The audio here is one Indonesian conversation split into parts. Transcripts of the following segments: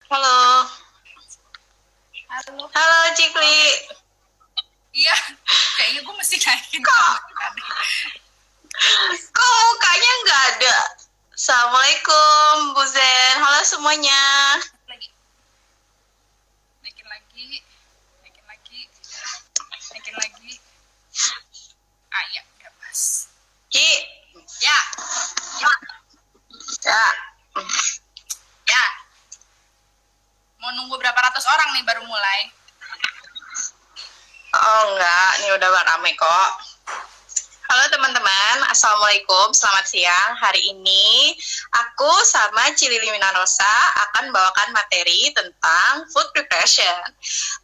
Halo, Halo. halo Cikli. Iya, kayaknya gue mesti naikin Kok, kamera deh. kok mukanya nggak ada? Assalamualaikum, Bu Zen. Halo semuanya. Lagi. Naikin lagi. Naikin lagi. Naikin lagi. Ah, iya, udah pas. Ci, Ya, ya, ya. ya. Mau nunggu berapa ratus orang nih baru mulai? Oh enggak, ini udah rame kok. Halo teman-teman, Assalamualaikum, selamat siang. Hari ini aku sama Cilili Minarosa akan bawakan materi tentang food preparation.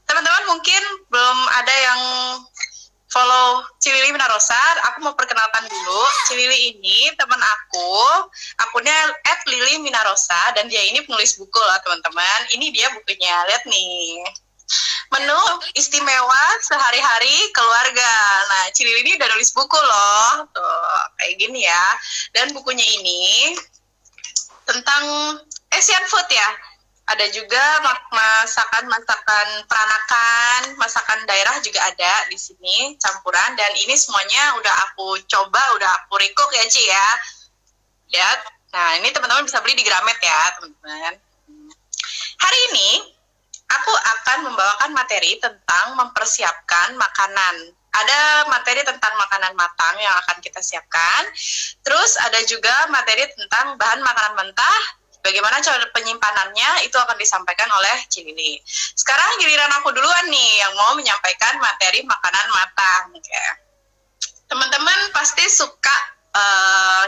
Teman-teman mungkin belum ada yang follow Cilili Minarosa, aku mau perkenalkan dulu. Cilili ini teman aku, akunnya @lili_minarosa, dan dia ini penulis buku loh teman-teman. Ini dia bukunya, lihat nih. Menu istimewa sehari-hari keluarga. Nah, Cilili ini udah nulis buku loh, tuh kayak gini ya. Dan bukunya ini tentang Asian food ya. Ada juga masakan-masakan peranakan, masakan daerah juga ada di sini campuran. Dan ini semuanya udah aku coba, udah aku recook ya Ci ya. Lihat. Nah, ini teman-teman bisa beli di Gramet ya teman-teman. Hari ini aku akan membawakan materi tentang mempersiapkan makanan. Ada materi tentang makanan matang yang akan kita siapkan. Terus ada juga materi tentang bahan makanan mentah. Bagaimana cara penyimpanannya itu akan disampaikan oleh Cilili. Sekarang giliran aku duluan nih yang mau menyampaikan materi makanan matang. Okay. Teman-teman pasti suka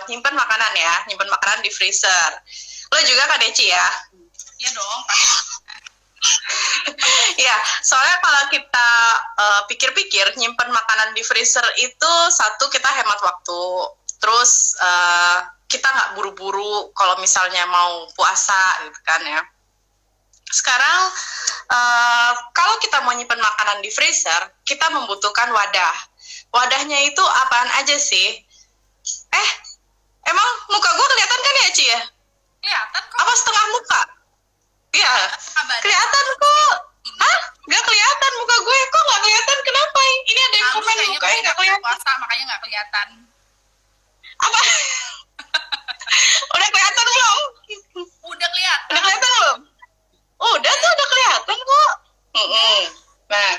nyimpen makanan ya, nyimpen makanan di freezer. Lo juga kan Deci ya? Iya dong, pasti. Ya, soalnya kalau kita pikir-pikir nyimpen makanan di freezer itu satu kita hemat waktu, terus kita nggak buru-buru kalau misalnya mau puasa gitu kan ya. Sekarang kalau kita mau nyimpen makanan di freezer, kita membutuhkan wadah. Wadahnya itu apaan aja sih? Emang muka gue kelihatan kan ya Ci ya? Kelihatan kok. Apa setengah muka? Iya, Kabar. kelihatan kok. Hah? Gak kelihatan muka gue, kok gak kelihatan? Kenapa? Ini ada yang komen mukanya gak kelihatan. Puasa makanya nggak kelihatan. Apa? Udah kelihatan belum? Udah kelihatan. Udah kelihatan belum? Udah tuh, udah kelihatan kok. Nah,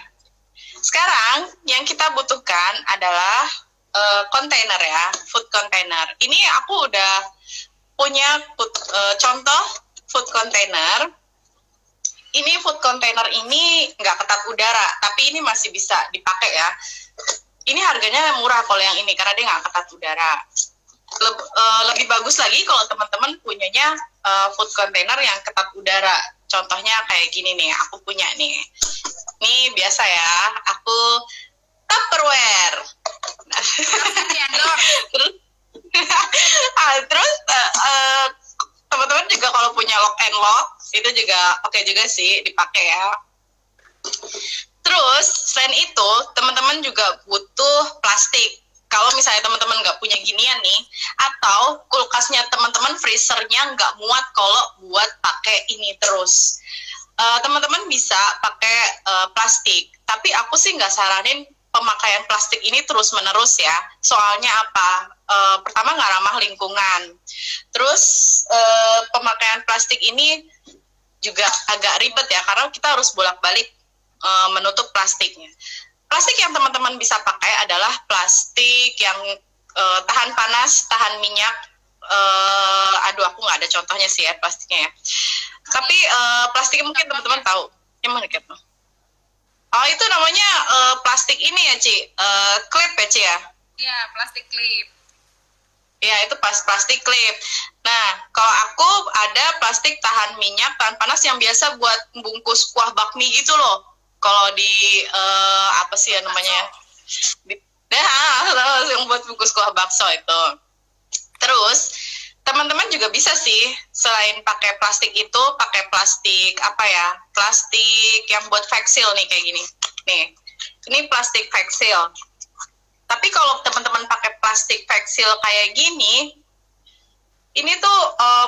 sekarang yang kita butuhkan adalah kontainer ya, food container. Ini aku udah punya contoh food container. Ini food container ini nggak ketat udara, tapi ini masih bisa dipakai ya. Ini harganya murah kalau yang ini, karena dia nggak ketat udara. Lebih bagus lagi kalau teman-teman punyanya food container yang ketat udara. Contohnya kayak gini nih, aku punya nih. Ini biasa ya, aku Tupperware. Nah. Terus teman-teman juga kalau punya lock and lock itu juga oke juga sih dipakai ya. Terus selain itu teman-teman juga butuh plastik. Kalau misalnya teman-teman nggak punya ginian nih, atau kulkasnya teman-teman freezernya nggak muat kalau buat pakai ini terus, teman-teman bisa pakai plastik. Tapi aku sih nggak saranin pemakaian plastik ini terus-menerus ya. Soalnya apa? Pertama nggak ramah lingkungan. Terus pemakaian plastik ini juga agak ribet ya, karena kita harus bolak-balik menutup plastiknya. Plastik yang teman-teman bisa pakai adalah plastik yang tahan panas, tahan minyak. Aduh, aku nggak ada contohnya sih ya plastiknya ya. Tapi plastik mungkin teman-teman tahu. Yang mana gitu? Oh, itu namanya plastik ini ya, Ci? Clip ya, Ci ya? Iya, plastik clip. Ya, itu plastik clip. Nah, kalau aku ada plastik tahan minyak, tahan panas yang biasa buat bungkus kuah bakmi gitu loh. Kalau di apa sih ya namanya? Yang buat bungkus kuah bakso itu. Terus teman-teman juga bisa sih selain pakai plastik itu pakai plastik apa ya? Plastik yang buat vaksil nih kayak gini. Nih, ini plastik vaksil. Tapi kalau teman-teman pakai plastik vaksil kayak gini, ini tuh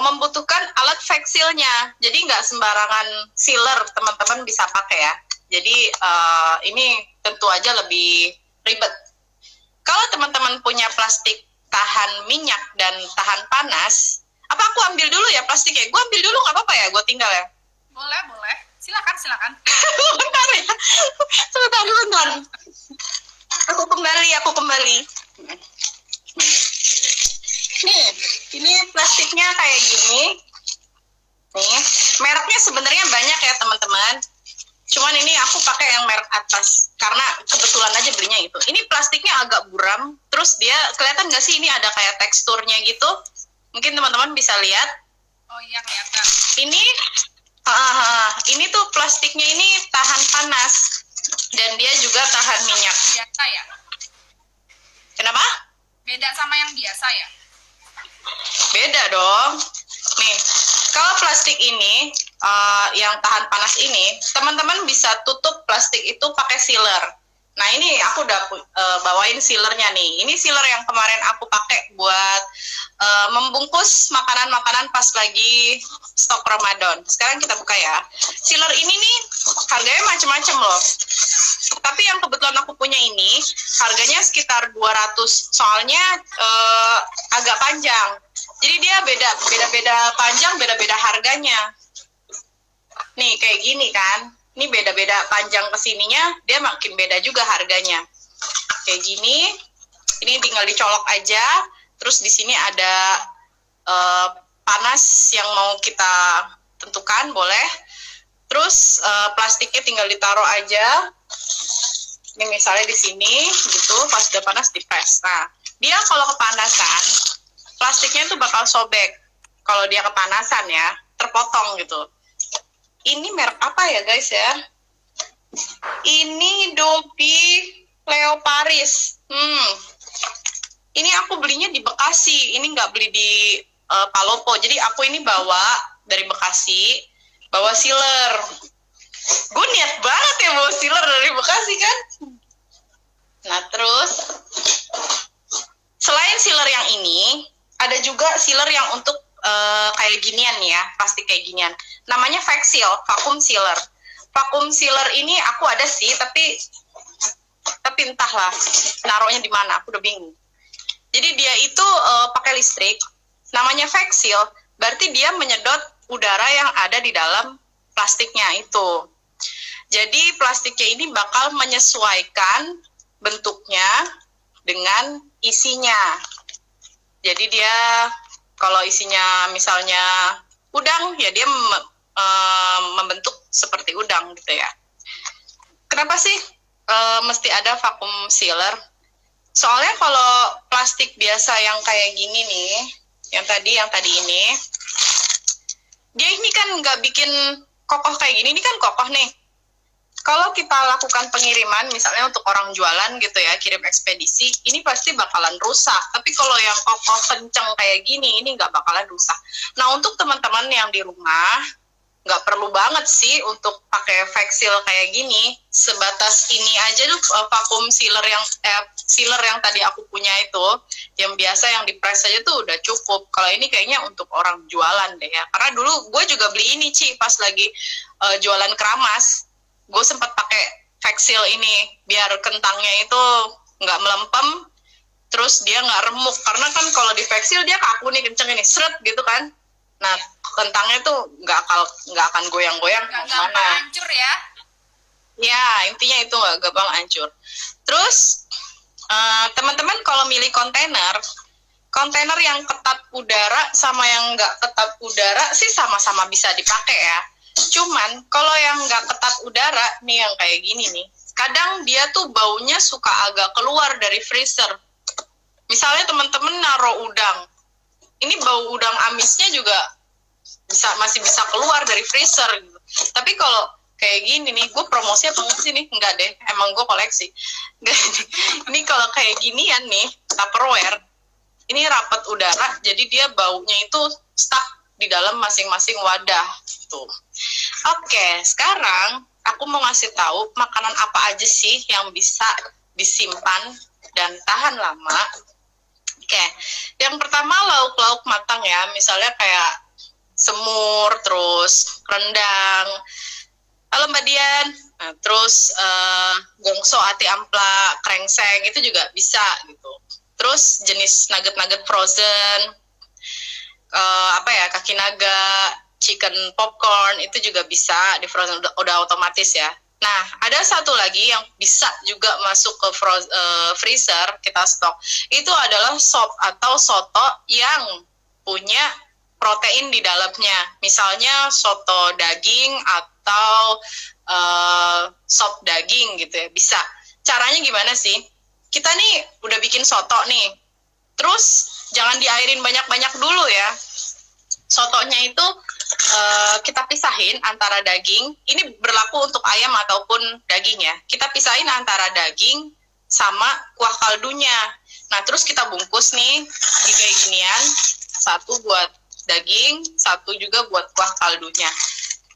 membutuhkan alat vac seal-nya. Jadi nggak sembarangan sealer teman-teman bisa pakai ya. Jadi ini tentu aja lebih ribet. Kalau teman-teman punya plastik tahan minyak dan tahan panas, apa aku ambil dulu ya plastiknya? Gue ambil dulu nggak apa-apa ya? Gue tinggal ya? Boleh. Silakan. Bentar ya. Sebentar. Aku kembali. Nih, ini plastiknya kayak gini. Nih, mereknya sebenarnya banyak ya teman-teman. Cuman ini aku pakai yang merek atas karena kebetulan aja belinya itu. Ini plastiknya agak buram, terus dia kelihatan nggak sih ini ada kayak teksturnya gitu? Mungkin teman-teman bisa lihat. Oh iya, kelihatan. Ini tuh plastiknya ini tahan panas dan dia juga tahan minyak. Biasa ya? Kenapa? Beda sama yang biasa ya? Beda dong. Nih, kalau plastik ini yang tahan panas ini, teman-teman bisa tutup plastik itu pakai sealer. Nah ini aku udah bawain sealernya nih. Ini sealer yang kemarin aku pakai buat membungkus makanan-makanan pas lagi stok Ramadan. Sekarang kita buka ya. Sealer ini nih harganya macam-macam loh. Tapi yang kebetulan aku punya ini harganya sekitar 200. Soalnya agak panjang. Jadi dia beda-beda panjang, beda-beda harganya. Nih kayak gini kan. Ini beda-beda panjang kesininya, dia makin beda juga harganya. Kayak gini, ini tinggal dicolok aja. Terus di sini ada panas yang mau kita tentukan, boleh. Terus plastiknya tinggal ditaruh aja. Ini misalnya di sini, gitu. Pas udah panas dipres. Nah, dia kalau kepanasan, plastiknya itu bakal sobek. Kalau dia kepanasan ya, terpotong gitu. Ini merek apa ya guys ya? Ini Dopi Leo Paris. Ini aku belinya di Bekasi. Ini nggak beli di Palopo. Jadi aku ini bawa dari Bekasi, bawa sealer. Gue niat banget ya bawa sealer dari Bekasi kan. Nah terus, selain sealer yang ini, ada juga sealer yang untuk kayak ginian ya, plastik kayak ginian. Namanya vac seal, vacuum sealer. Vacuum sealer ini aku ada sih, tapi entahlah naruhnya di mana, aku udah bingung. Jadi dia itu pakai listrik, namanya vac seal, berarti dia menyedot udara yang ada di dalam plastiknya itu. Jadi plastiknya ini bakal menyesuaikan bentuknya dengan isinya. Jadi dia kalau isinya misalnya udang, ya dia membentuk seperti udang gitu ya. Kenapa sih mesti ada vacuum sealer? Soalnya kalau plastik biasa yang kayak gini nih, yang tadi ini, dia ini kan nggak bikin kokoh kayak gini, ini kan kokoh nih. Kalau kita lakukan pengiriman, misalnya untuk orang jualan gitu ya, kirim ekspedisi, ini pasti bakalan rusak. Tapi kalau yang kokoh kenceng kayak gini, ini nggak bakalan rusak. Nah, untuk teman-teman yang di rumah, nggak perlu banget sih untuk pakai vac seal kayak gini. Sebatas ini aja tuh vacuum sealer yang tadi aku punya itu, yang biasa yang dipres aja tuh udah cukup. Kalau ini kayaknya untuk orang jualan deh ya. Karena dulu gue juga beli ini Ci, pas lagi jualan keramas. Gue sempat pakai vac seal ini biar kentangnya itu nggak melempem, terus dia nggak remuk. Karena kan kalau di vac seal dia kaku nih, kenceng ini, seret gitu kan. Nah kentangnya tuh nggak akan goyang-goyang Nggak kemana. hancur ya? Ya intinya itu nggak gampang hancur. Terus teman-teman kalau milih kontainer yang ketat udara sama yang nggak ketat udara sih sama-sama bisa dipakai ya. Cuman kalau yang nggak ketat udara nih yang kayak gini nih, kadang dia tuh baunya suka agak keluar dari freezer. Misalnya teman-teman naruh udang, ini bau udang amisnya juga masih bisa keluar dari freezer gitu. Tapi kalau kayak gini nih, gue promosinya banget sih nih, enggak deh, emang gue koleksi. Ini kalau kayak ginian nih, Tupperware, ini rapat udara, jadi dia baunya itu stuck di dalam masing-masing wadah tuh. Oke, sekarang aku mau ngasih tahu makanan apa aja sih yang bisa disimpan dan tahan lama. Oke, yang pertama lauk-lauk matang ya, misalnya kayak semur, terus rendang. Halo Mbak Dian. Nah, terus gongso, ati ampla, krengseng itu juga bisa gitu. Terus jenis nugget-nugget frozen, apa ya, kaki naga, chicken popcorn itu juga bisa di frozen, udah otomatis ya. Nah, ada satu lagi yang bisa juga masuk ke freezer, kita stok. Itu adalah sop atau soto yang punya protein di dalamnya. Misalnya soto daging atau sop daging gitu ya, bisa. Caranya gimana sih? Kita nih udah bikin soto nih. Terus jangan diairin banyak-banyak dulu ya. Sotonya itu kita pisahin antara daging, ini berlaku untuk ayam ataupun daging ya, kita pisahin antara daging sama kuah kaldunya. Nah, terus kita bungkus nih di kayak ginian, satu buat daging, satu juga buat kuah kaldunya.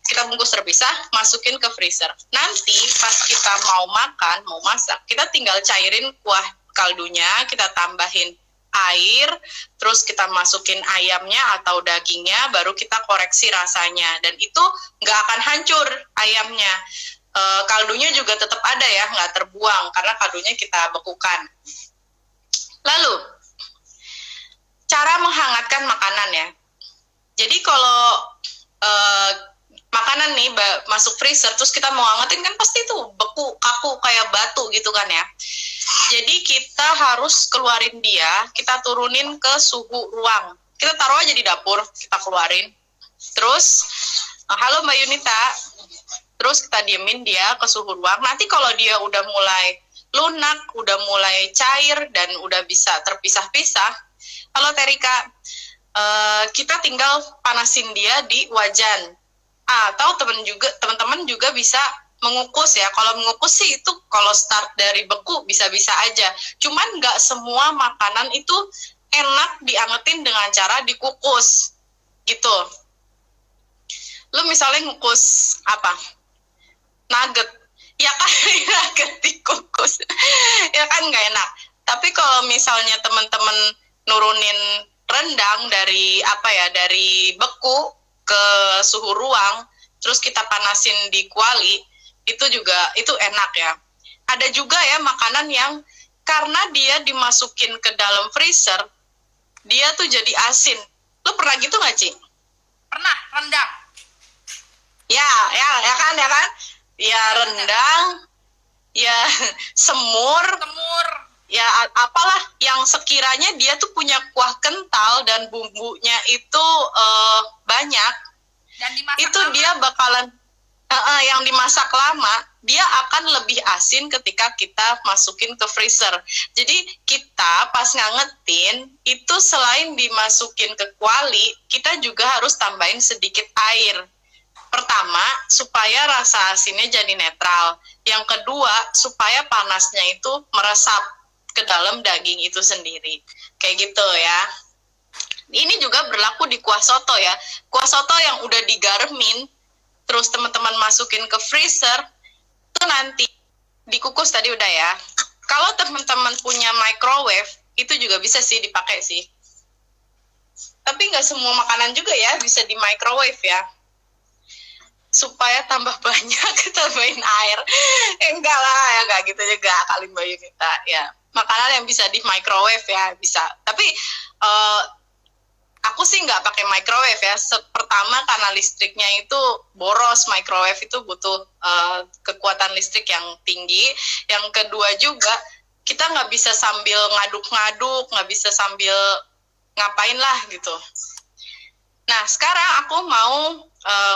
Kita bungkus terpisah, masukin ke freezer. Nanti pas kita mau makan, mau masak, kita tinggal cairin kuah kaldunya, kita tambahin air, terus kita masukin ayamnya atau dagingnya, baru kita koreksi rasanya. Dan itu nggak akan hancur ayamnya. Kaldunya juga tetap ada ya, nggak terbuang, karena kaldunya kita bekukan. Lalu, cara menghangatkan makanan ya. Jadi kalau makanan nih masuk freezer, terus kita mau hangatin kan pasti tuh beku, kaku, kayak batu gitu kan ya. Jadi kita harus keluarin dia, kita turunin ke suhu ruang. Kita taruh aja di dapur, kita keluarin. Terus, halo Mbak Yunita. Terus kita diemin dia ke suhu ruang. Nanti kalau dia udah mulai lunak, udah mulai cair, dan udah bisa terpisah-pisah, halo Terika, kita tinggal panasin dia di wajan. Atau teman-teman juga bisa mengukus ya. Kalau mengukus sih itu kalau start dari beku bisa-bisa aja. Cuman nggak semua makanan itu enak diangetin dengan cara dikukus gitu. Lu misalnya ngukus apa? Nugget. Ya kan nugget dikukus. Ya kan nggak enak. Tapi kalau misalnya teman-teman nurunin rendang dari dari beku ke suhu ruang, terus kita panasin di kuali, itu enak ya. Ada juga ya makanan yang karena dia dimasukin ke dalam freezer, dia tuh jadi asin. Lu pernah gitu nggak, Ci? Pernah, rendang. Ya kan. Ya rendang, ya semur, ya apalah yang sekiranya dia tuh punya kuah kental dan bumbunya itu banyak. Dan dimasak itu lama. Dia bakalan yang dimasak lama, dia akan lebih asin ketika kita masukin ke freezer. Jadi kita pas ngangetin itu selain dimasukin ke kuali, kita juga harus tambahin sedikit air. Pertama, supaya rasa asinnya jadi netral. Yang kedua, supaya panasnya itu meresap ke dalam daging itu sendiri. Kayak gitu ya. Ini juga berlaku di kuah soto ya. Kuah soto yang udah digaremin, terus teman-teman masukin ke freezer, itu nanti dikukus tadi udah ya. Kalau teman-teman punya microwave, itu juga bisa sih dipakai sih. Tapi nggak semua makanan juga ya bisa di microwave ya. Supaya tambah banyak, tambahin air. Enggak lah, ya nggak gitu juga kali Mbak Yunita. Ya, makanan yang bisa di microwave ya, bisa. Tapi aku sih nggak pakai microwave ya. Pertama karena listriknya itu boros, microwave itu butuh kekuatan listrik yang tinggi. Yang kedua juga kita nggak bisa sambil ngaduk-ngaduk, nggak bisa sambil ngapain lah gitu. Nah sekarang aku mau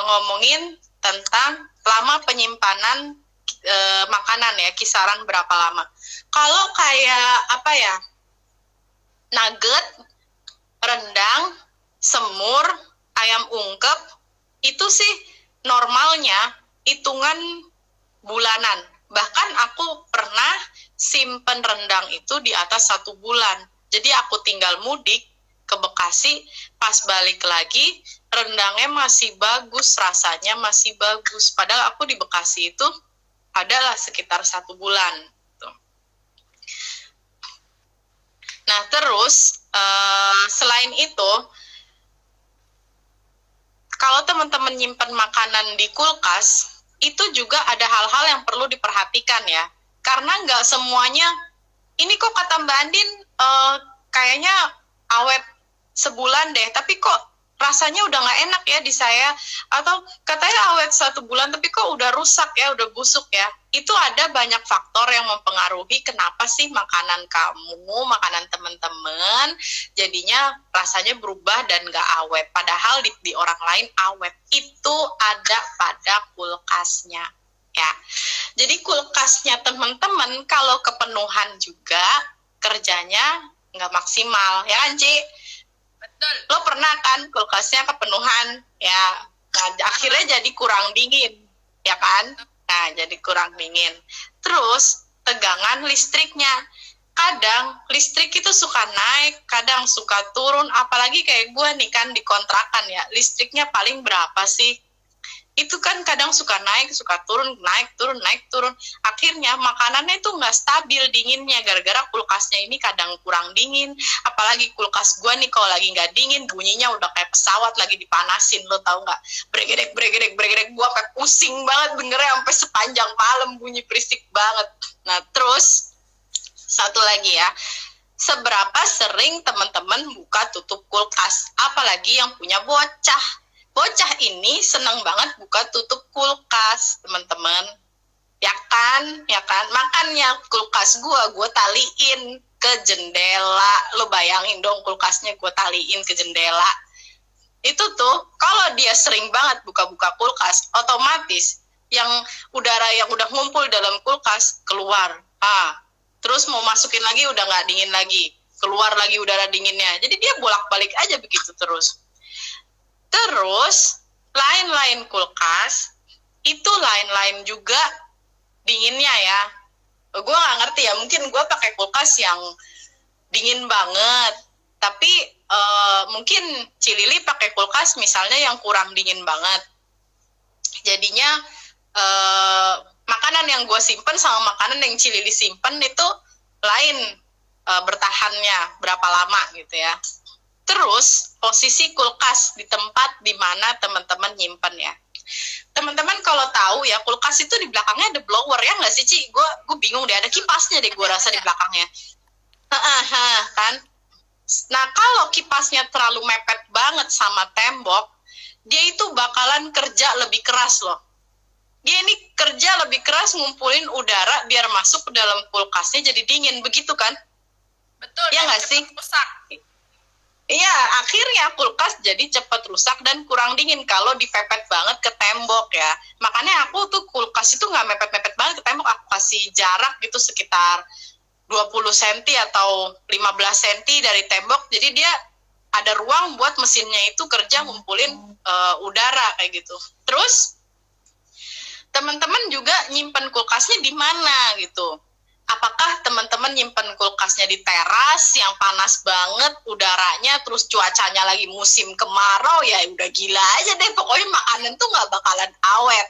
ngomongin tentang lama penyimpanan makanan ya, kisaran berapa lama. Kalau kayak nugget, rendang, semur, ayam ungkep, itu sih normalnya hitungan bulanan. Bahkan aku pernah simpen rendang itu di atas 1 bulan. Jadi aku tinggal mudik ke Bekasi, pas balik lagi, rendangnya masih bagus, rasanya masih bagus. Padahal aku di Bekasi itu adalah sekitar 1 bulan. Nah, terus selain itu, kalau teman-teman nyimpan makanan di kulkas, itu juga ada hal-hal yang perlu diperhatikan ya. Karena nggak semuanya, ini kok kata Mbak Andin, kayaknya awet sebulan deh, tapi kok rasanya udah nggak enak ya di saya, atau katanya awet 1 bulan tapi kok udah rusak ya, udah busuk ya. Itu ada banyak faktor yang mempengaruhi kenapa sih makanan kamu, makanan teman-teman jadinya rasanya berubah dan nggak awet, padahal di orang lain awet. Itu ada pada kulkasnya ya. Jadi kulkasnya teman-teman kalau kepenuhan juga kerjanya nggak maksimal ya kan, Ci? Betul. Lo pernah kan kulkasnya kepenuhan ya, nah akhirnya jadi kurang dingin ya kan. Nah jadi kurang dingin, terus tegangan listriknya, kadang listrik itu suka naik, kadang suka turun, apalagi kayak gue nih kan di kontrakan ya, listriknya paling berapa sih, itu kan kadang suka naik, suka turun, naik, turun, naik, turun. Akhirnya makanannya itu nggak stabil dinginnya, gara-gara kulkasnya ini kadang kurang dingin. Apalagi kulkas gue nih kalau lagi nggak dingin, bunyinya udah kayak pesawat lagi dipanasin, lo tau nggak? Bregedek, bregedek, bregedek, gue kayak pusing banget dengernya, sampai sepanjang malam bunyi berisik banget. Nah terus, satu lagi ya, seberapa sering teman-teman buka tutup kulkas, apalagi yang punya bocah. Bocah ini seneng banget buka tutup kulkas, teman-teman. Ya kan? Makanya kulkas gue taliin ke jendela. Lo bayangin dong kulkasnya gue taliin ke jendela. Itu tuh, kalau dia sering banget buka-buka kulkas, otomatis yang udara yang udah ngumpul dalam kulkas keluar. Terus mau masukin lagi udah nggak dingin lagi. Keluar lagi udara dinginnya. Jadi dia bolak-balik aja begitu terus. Terus, lain-lain kulkas, itu lain-lain juga dinginnya ya. Gue nggak ngerti ya, mungkin gue pakai kulkas yang dingin banget. Tapi mungkin Cilili pakai kulkas misalnya yang kurang dingin banget. Jadinya makanan yang gue simpen sama makanan yang Cilili simpen itu lain bertahannya berapa lama gitu ya. Terus posisi kulkas di tempat di mana teman-teman nyimpen ya. Teman-teman kalau tahu ya, kulkas itu di belakangnya ada blower ya nggak sih, Ci? Gue bingung deh, ada kipasnya deh gue rasa di belakangnya. Kan? Nah kalau kipasnya terlalu mepet banget sama tembok, dia itu bakalan kerja lebih keras loh. Dia ini kerja lebih keras ngumpulin udara biar masuk ke dalam kulkasnya jadi dingin, begitu kan? Betul. Ya nggak sih? Rusak. Iya, akhirnya kulkas jadi cepat rusak dan kurang dingin kalau dipepet banget ke tembok ya. Makanya aku tuh kulkas itu nggak mepet-mepet banget ke tembok, aku kasih jarak gitu sekitar 20 cm atau 15 cm dari tembok. Jadi dia ada ruang buat mesinnya itu kerja ngumpulin udara kayak gitu. Terus teman-teman juga nyimpen kulkasnya di mana gitu. Apakah teman-teman nyimpen kulkasnya di teras yang panas banget udaranya, terus cuacanya lagi musim kemarau, ya udah gila aja deh, pokoknya makanan tuh nggak bakalan awet.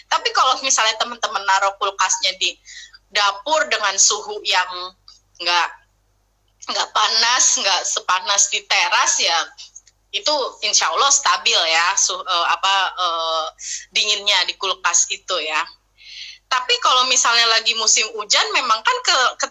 Tapi kalau misalnya teman-teman naruh kulkasnya di dapur dengan suhu yang nggak panas, nggak sepanas di teras ya, itu insya Allah stabil ya dinginnya di kulkas itu ya. Tapi kalau misalnya lagi musim hujan, memang kan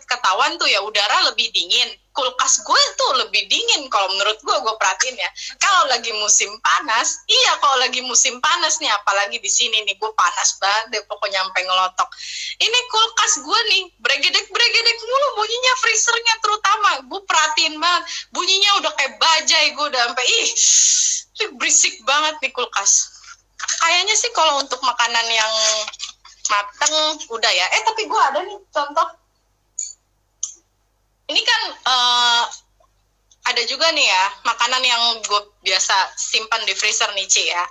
ketahuan tuh ya udara lebih dingin. Kulkas gue tuh lebih dingin kalau menurut gue perhatiin ya. Kalau lagi musim panas, iya kalau lagi musim panas nih, apalagi di sini nih gue panas banget deh, pokoknya sampai ngelotok. Ini kulkas gue nih bregedek mulu bunyinya, freezernya terutama. Gue perhatiin banget, bunyinya udah kayak bajai, gue udah sampai berisik banget nih kulkas. Kayaknya sih kalau untuk makanan yang mateng udah ya. Tapi gue ada nih contoh. Ini kan ada juga nih ya makanan yang gue biasa simpan di freezer nih, Ci ya.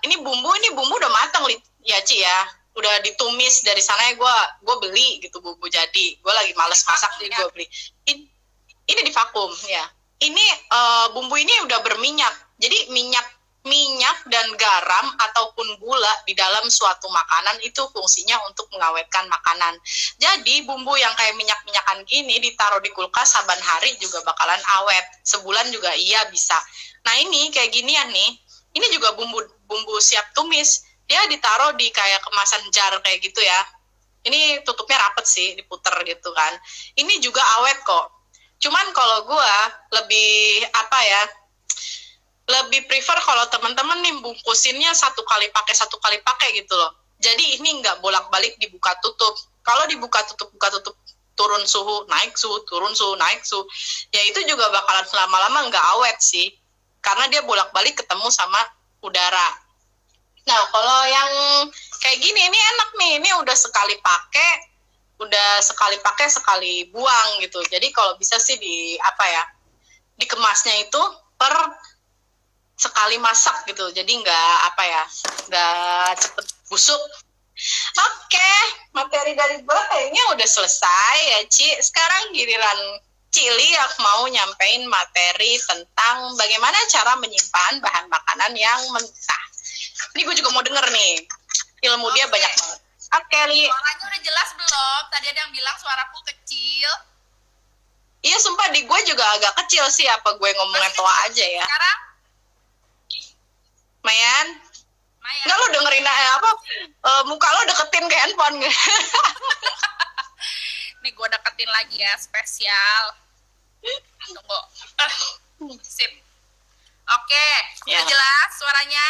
Ini bumbu udah mateng ya, Ci ya. Udah ditumis dari sana ya, gue beli gitu bumbu jadi. Gue lagi males masak jadi gue beli. Ini di vakum ya. Ini bumbu ini udah berminyak. Jadi minyak minyak dan garam ataupun gula di dalam suatu makanan itu fungsinya untuk mengawetkan makanan. Jadi bumbu yang kayak minyak-minyakan gini ditaruh di kulkas saban hari juga bakalan awet. Sebulan juga iya bisa. Nah ini kayak ginian nih, ini juga bumbu siap tumis. Dia ditaruh di kayak kemasan jar kayak gitu ya. Ini tutupnya rapet sih, diputer gitu kan. Ini juga awet kok. Cuman kalau gue lebih lebih prefer kalau teman-teman nih bungkusinnya satu kali pakai gitu loh. Jadi ini nggak bolak-balik dibuka tutup. Kalau dibuka tutup turun suhu naik suhu turun suhu naik suhu, ya itu juga bakalan lama-lama nggak awet sih, karena dia bolak-balik ketemu sama udara. Nah kalau yang kayak gini ini enak nih, ini udah sekali pakai sekali buang gitu. Jadi kalau bisa sih dikemasnya itu per sekali masak gitu, jadi nggak cepet busuk. Oke, materi dari gue kayaknya udah selesai ya Ci. Sekarang giliran Cili yang mau nyampein materi tentang bagaimana cara menyimpan bahan makanan yang mentah. Ini gue juga mau denger nih, ilmu dia banyak banget. Oke, Li. Suaranya udah jelas belum? Tadi ada yang bilang suaraku kecil. Iya, sumpah di gue juga agak kecil sih, apa gue ngomongnya toa aja ya. Sekarang? Mayan? Nggak, lo dengerin muka lo deketin ke handphone gak? Nih gue deketin lagi ya, spesial. Tunggu. Sip. Oke, Ya. udah jelas suaranya?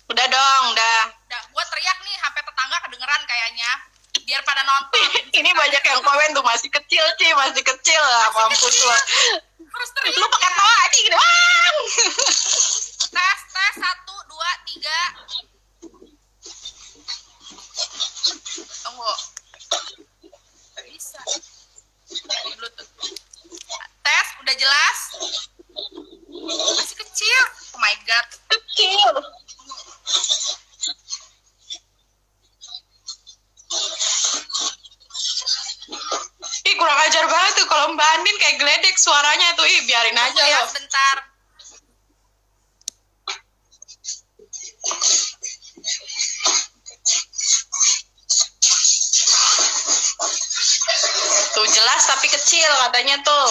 Udah dong, udah. Udah, gue teriak nih, sampai tetangga kedengeran kayaknya. Biar pada nonton. Ini banyak yang komen tuh, masih kecil Ci, masih kecil lah, mampus lo. Harus teriak. Lu pakai tawa aja gitu, bang. Tes, 1, 2, 3. Tunggu. Gak bisa. Bluetooth. Tes, udah jelas? Masih kecil. Oh my god. Kecil. Ih, kurang ajar banget tuh kalau Mbak Andin kayak geledek suaranya tuh. Ih, biarin aja Tunggu ya, loh. sebentar. Tuh jelas tapi kecil katanya tuh.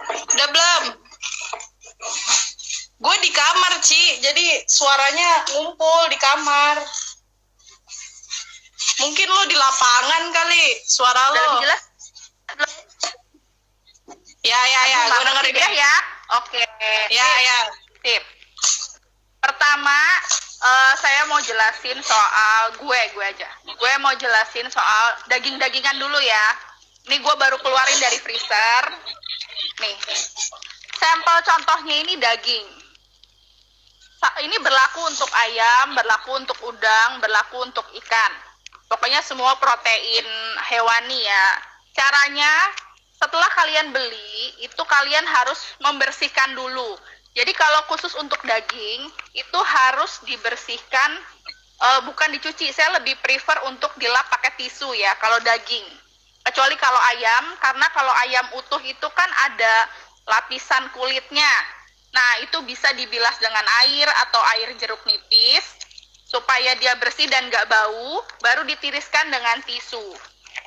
Udah belum? Gue di kamar, Ci. Jadi suaranya ngumpul di kamar. Mungkin lo di lapangan kali suara Udah lo. lebih jelas? Ya, gue dengerin ya. deh. Ya, oke. Ya. Sip. Pertama, saya mau jelasin soal gue aja. Gue mau jelasin soal daging-dagingan dulu ya. Ini gue baru keluarin dari freezer. Nih, sampel contohnya ini daging. Ini berlaku untuk ayam, berlaku untuk udang, berlaku untuk ikan. Pokoknya semua protein hewani ya. Caranya, setelah kalian beli, itu kalian harus membersihkan dulu. Jadi kalau khusus untuk daging, itu harus dibersihkan, bukan dicuci. Saya lebih prefer untuk dilap pakai tisu ya, kalau daging. Kecuali kalau ayam, karena kalau ayam utuh itu kan ada lapisan kulitnya. Nah, itu bisa dibilas dengan air atau air jeruk nipis, supaya dia bersih dan nggak bau, baru ditiriskan dengan tisu.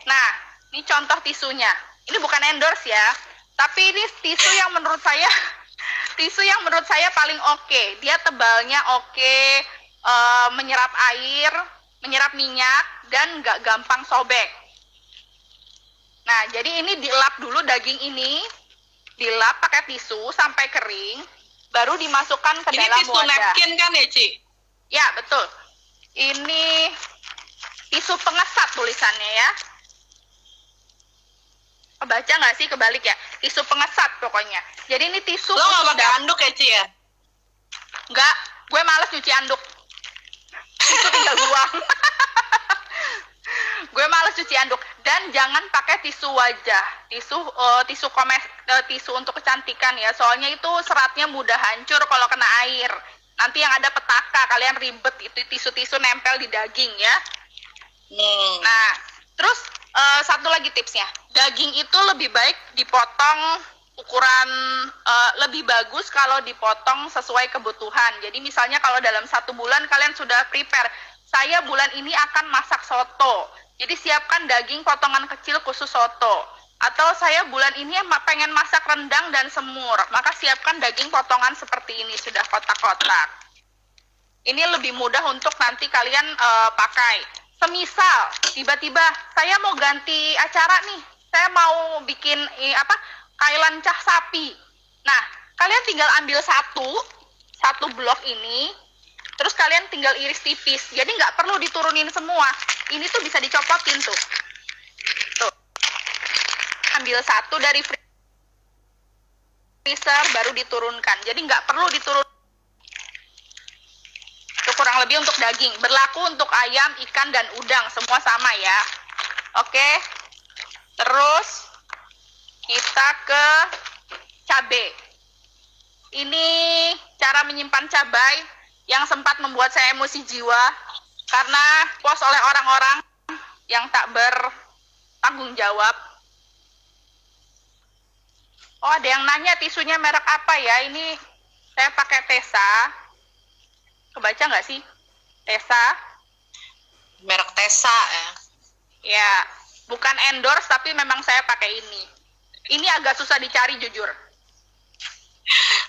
Nah, ini contoh tisunya. Ini bukan endorse ya, tapi ini tisu yang menurut saya paling oke. Dia tebalnya oke, menyerap air, menyerap minyak, dan nggak gampang sobek. Nah, jadi ini dilap dulu daging ini, dilap pakai tisu sampai kering, baru dimasukkan ke Ini dalam tisu wadah. napkin kan ya, Ci? Ya, betul. Ini tisu pengesat tulisannya ya. Kebaca nggak sih? Kebalik ya. Tisu pengesat pokoknya. Jadi ini tisu. Lo nggak pakai anduk ya, Ci ya? Nggak, gue males cuci anduk. Itu tinggal buang. Gue males cuci anduk. Dan jangan pakai tisu wajah. Tisu untuk kecantikan ya. Soalnya itu seratnya mudah hancur kalau kena air. Nanti yang ada petaka, kalian ribet itu tisu-tisu nempel di daging ya. Nah, terus Satu lagi tipsnya, daging itu lebih baik dipotong ukuran lebih bagus kalau dipotong sesuai kebutuhan. Jadi misalnya kalau dalam 1 bulan kalian sudah prepare, saya bulan ini akan masak soto, jadi siapkan daging potongan kecil khusus soto. Atau saya bulan ini pengen masak rendang dan semur, maka siapkan daging potongan seperti ini, sudah kotak-kotak. Ini lebih mudah untuk nanti kalian pakai. Semisal tiba-tiba saya mau ganti acara nih, saya mau bikin kailan cah sapi. Nah, kalian tinggal ambil satu blok ini, terus kalian tinggal iris tipis. Jadi nggak perlu diturunin semua. Ini tuh bisa dicopotin tuh. Tuh. Ambil satu dari freezer baru diturunkan. Jadi nggak perlu diturun. Itu kurang lebih untuk daging. Berlaku untuk ayam, ikan, dan udang. Semua sama ya. Oke. Terus kita ke cabai. Ini cara menyimpan cabai yang sempat membuat saya emosi jiwa. Karena post oleh orang-orang yang tak bertanggung jawab. Oh, ada yang nanya tisunya merek apa ya? Ini saya pakai Tesa. Kebaca nggak sih? Tesa. Merek Tesa ya. Ya, bukan endorse tapi memang saya pakai ini. Ini agak susah dicari jujur.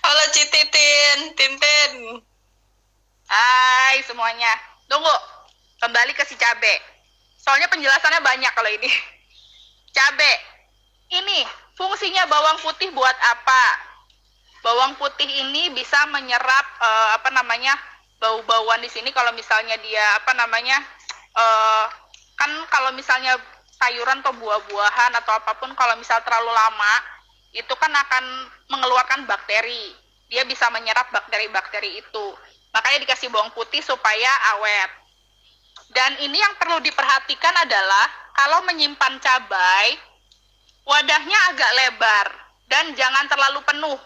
Halo Cititin, Tintin. Hai semuanya. Tunggu, kembali ke si cabe. Soalnya penjelasannya banyak kalau ini. Cabe. Ini fungsinya bawang putih buat apa? Bawang putih ini bisa menyerap bau-bauan di sini kalau misalnya dia kan kalau misalnya sayuran atau buah-buahan atau apapun kalau misal terlalu lama itu kan akan mengeluarkan bakteri. Dia bisa menyerap bakteri-bakteri itu. Makanya dikasih bawang putih supaya awet. Dan ini yang perlu diperhatikan adalah kalau menyimpan cabai, wadahnya agak lebar dan jangan terlalu penuh.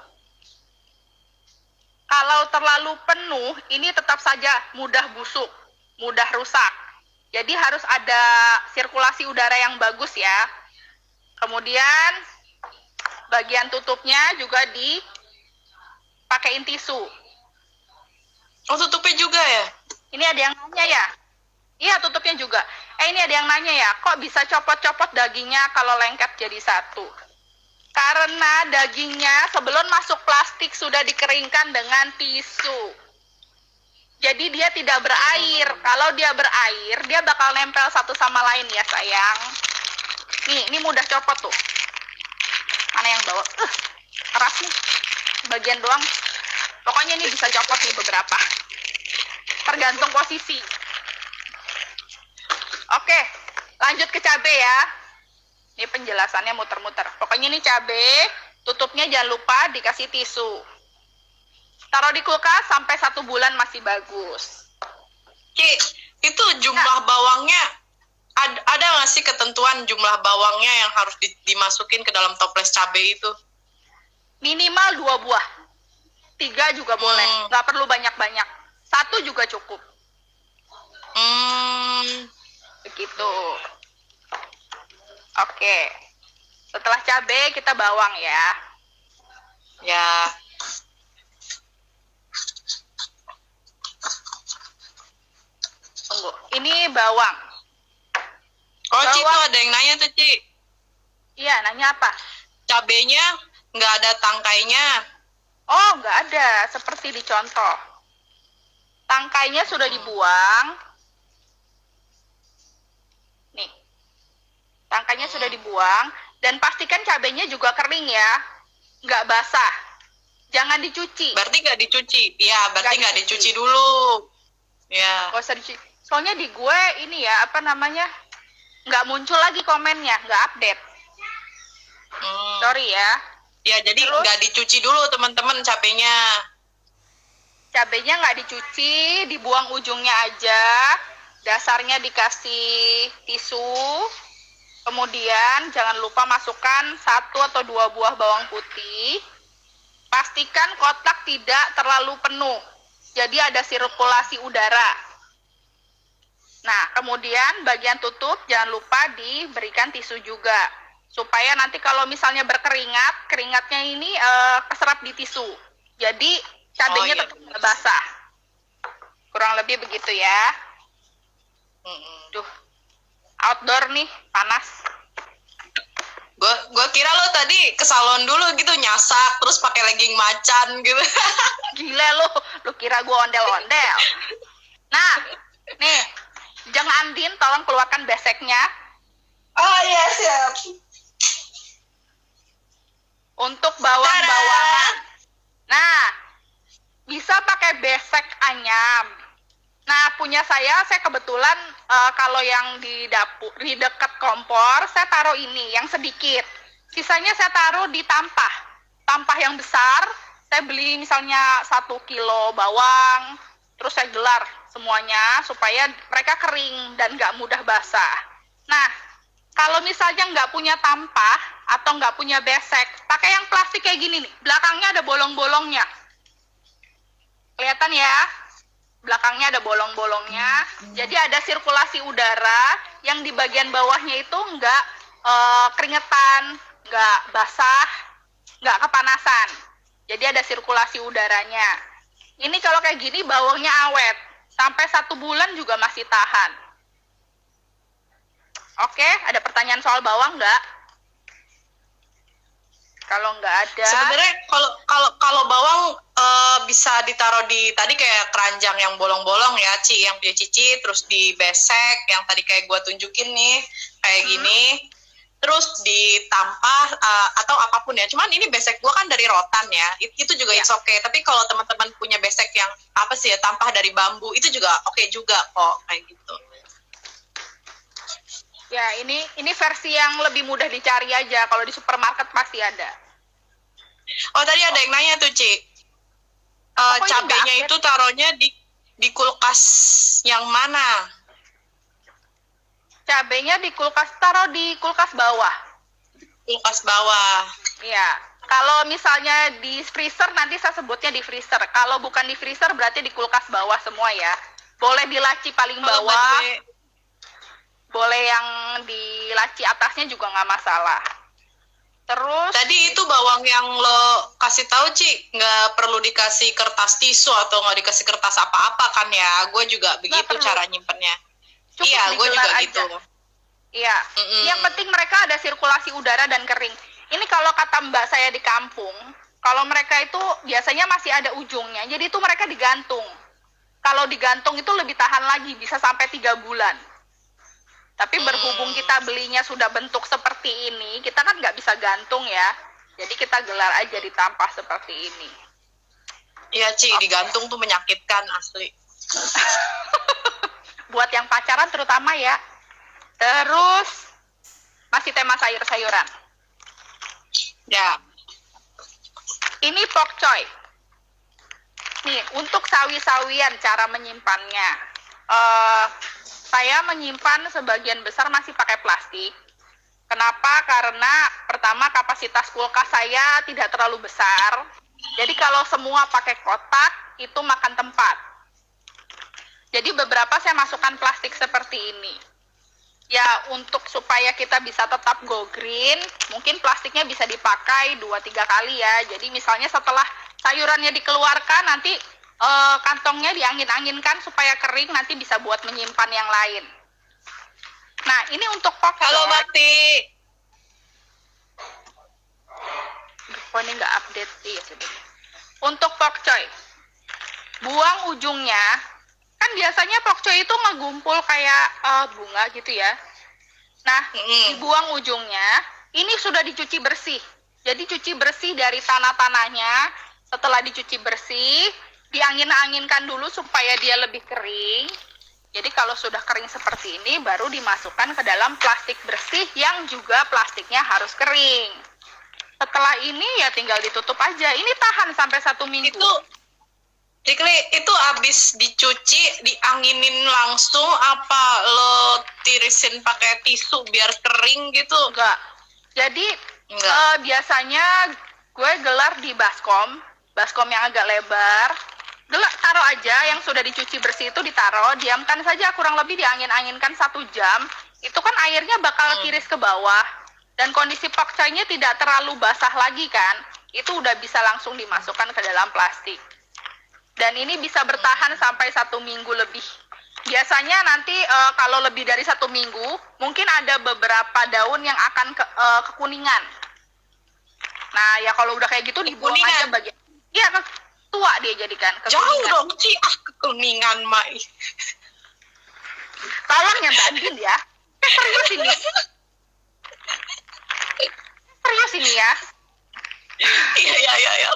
Kalau terlalu penuh, ini tetap saja mudah busuk, mudah rusak. Jadi harus ada sirkulasi udara yang bagus ya. Kemudian bagian tutupnya juga dipakein tisu. Oh, tutupnya juga ya? Ini ada yang nanya ya? Iya, tutupnya juga. Ini ada yang nanya ya, kok bisa copot-copot dagingnya kalau lengket jadi satu? Karena dagingnya sebelum masuk plastik sudah dikeringkan dengan tisu. Jadi dia tidak berair. Kalau dia berair, dia bakal nempel satu sama lain ya sayang. Nih, ini mudah copot tuh. Mana yang bawa? Keras nih. Bagian doang. Pokoknya ini bisa copot nih beberapa. Tergantung posisi. Oke, lanjut ke cabai ya. Ini penjelasannya muter-muter. Pokoknya ini cabai, tutupnya jangan lupa dikasih tisu. Taruh di kulkas sampai 1 bulan masih bagus. Ki, itu jumlah bawangnya, ada nggak sih ketentuan jumlah bawangnya yang harus dimasukin ke dalam toples cabai itu? Minimal 2 buah. 3 juga boleh. Nggak perlu banyak-banyak. 1 juga cukup. Begitu. Oke. Setelah cabai kita bawang ya. Ya. Tunggu. Ini bawang. Oh, Ci, tuh ada yang nanya tuh, Ci. Iya, nanya apa? Cabenya nggak ada tangkainya. Oh, nggak ada. Seperti di contoh. Tangkainya sudah dibuang. Nih. Tangkainya sudah dibuang. Dan pastikan cabenya juga kering ya. Nggak basah. Jangan dicuci. Berarti nggak dicuci? Iya, berarti nggak dicuci dulu. Ya. Nggak usah dicuci. Soalnya di gue ini ya, nggak muncul lagi komennya. Nggak update. Sorry ya. Ya, jadi nggak dicuci dulu teman-teman cabenya. Cabenya nggak dicuci, dibuang ujungnya aja. Dasarnya dikasih tisu. Kemudian jangan lupa masukkan 1 atau 2 buah bawang putih. Pastikan kotak tidak terlalu penuh. Jadi ada sirkulasi udara. Nah, kemudian bagian tutup jangan lupa diberikan tisu juga. Supaya nanti kalau misalnya berkeringat, keringatnya ini keserap di tisu. Jadi cabenya iya, tetap nggak basah. Kurang lebih begitu ya. Duh, outdoor nih, panas. Gua kira lo tadi ke salon dulu gitu nyasak terus pakai legging macan gitu. Gila lu kira gue ondel-ondel. Nah, nih, Jeng Andin tolong keluarkan beseknya. Oh iya, siap. Untuk bawang-bawangan. Nah, bisa pakai besek anyam. Nah, punya saya kebetulan kalau yang di dapur, di dekat kompor, saya taruh ini, yang sedikit. Sisanya saya taruh di tampah. Tampah yang besar, saya beli misalnya 1 kilo bawang, terus saya gelar semuanya supaya mereka kering dan nggak mudah basah. Nah, kalau misalnya nggak punya tampah atau nggak punya besek, pakai yang plastik kayak gini nih, belakangnya ada bolong-bolongnya. Kelihatan ya? Belakangnya ada bolong-bolongnya, jadi ada sirkulasi udara yang di bagian bawahnya itu nggak keringetan, nggak basah, nggak kepanasan. Jadi ada sirkulasi udaranya. Ini kalau kayak gini bawangnya awet, sampai 1 bulan juga masih tahan. Oke, ada pertanyaan soal bawang nggak? Kalau nggak ada. Sebenarnya kalau bawang bisa ditaruh di tadi kayak keranjang yang bolong-bolong ya, Ci, yang punya Cici, terus di besek yang tadi kayak gua tunjukin nih, kayak gini. Terus ditampah atau apapun ya. Cuman ini besek gua kan dari rotan ya. Itu juga it's okay. Tapi kalau teman-teman punya besek yang apa sih ya, tampah dari bambu, itu juga oke juga kok kayak gitu. Ya, ini versi yang lebih mudah dicari aja. Kalau di supermarket pasti ada. Oh, tadi ada yang nanya tuh, Ci. Cabenya itu taruhnya di kulkas yang mana? Cabenya di kulkas, taruh di kulkas bawah. Kulkas bawah. Iya. Kalau misalnya di freezer, nanti saya sebutnya di freezer. Kalau bukan di freezer, berarti di kulkas bawah semua ya. Boleh di laci paling bawah. Boleh yang di laci atasnya juga nggak masalah. Terus tadi itu bawang yang lo kasih tahu, Ci, nggak perlu dikasih kertas tisu atau nggak dikasih kertas apa-apa kan ya? Gue juga begitu cara nyimpennya. Iya, gue juga aja. Gitu. Iya. Yang penting mereka ada sirkulasi udara dan kering. Ini kalau kata mbak saya di kampung, kalau mereka itu biasanya masih ada ujungnya. Jadi itu mereka digantung. Kalau digantung itu lebih tahan lagi, bisa sampai 3 bulan. Tapi berhubung kita belinya sudah bentuk seperti ini, kita kan nggak bisa gantung ya. Jadi kita gelar aja di tampah seperti ini. Iya, Ci, digantung tuh menyakitkan asli. Buat yang pacaran terutama ya. Terus masih tema sayur-sayuran. Ya. Ini pok choy. Nih, untuk sawi-sawian cara menyimpannya. Saya menyimpan sebagian besar masih pakai plastik. Kenapa? Karena pertama kapasitas kulkas saya tidak terlalu besar. Jadi kalau semua pakai kotak itu makan tempat. Jadi beberapa saya masukkan plastik seperti ini. Ya untuk supaya kita bisa tetap go green, mungkin plastiknya bisa dipakai 2-3 kali ya. Jadi misalnya setelah sayurannya dikeluarkan nanti kantongnya diangin-anginkan supaya kering, nanti bisa buat menyimpan yang lain. Nah, ini untuk pok choy. Halo, Bakti. Oh, ini nggak update sih ya sebenarnya. Untuk pok choy, buang ujungnya. Kan biasanya pok choy itu ngegumpul kayak bunga gitu ya. Nah, dibuang ujungnya. Ini sudah dicuci bersih. Jadi cuci bersih dari tanah-tanahnya. Setelah dicuci bersih, diangin-anginkan dulu supaya dia lebih kering. Jadi kalau sudah kering seperti ini, baru dimasukkan ke dalam plastik bersih yang juga plastiknya harus kering. Setelah ini ya tinggal ditutup aja. Ini tahan sampai 1 minggu. Itu abis dicuci, dianginin langsung apa lo tirisin pakai tisu biar kering gitu? Enggak. Jadi biasanya gue gelar di baskom yang agak lebar. Taruh aja yang sudah dicuci bersih itu, ditaruh, diamkan saja kurang lebih diangin-anginkan 1 jam. Itu kan airnya bakal tiris ke bawah. Dan kondisi pokcainya tidak terlalu basah lagi kan. Itu udah bisa langsung dimasukkan ke dalam plastik. Dan ini bisa bertahan sampai 1 minggu lebih. Biasanya nanti kalau lebih dari 1 minggu, mungkin ada beberapa daun yang akan kekuningan. Nah, ya kalau udah kayak gitu dibuang aja bagian. Iya, tua dia jadikan. Jauh dong, Ci. Kekuningan, Mai. Tolong ya, Mbak Andin ya. Serius ini. Serius ini ya. Iya.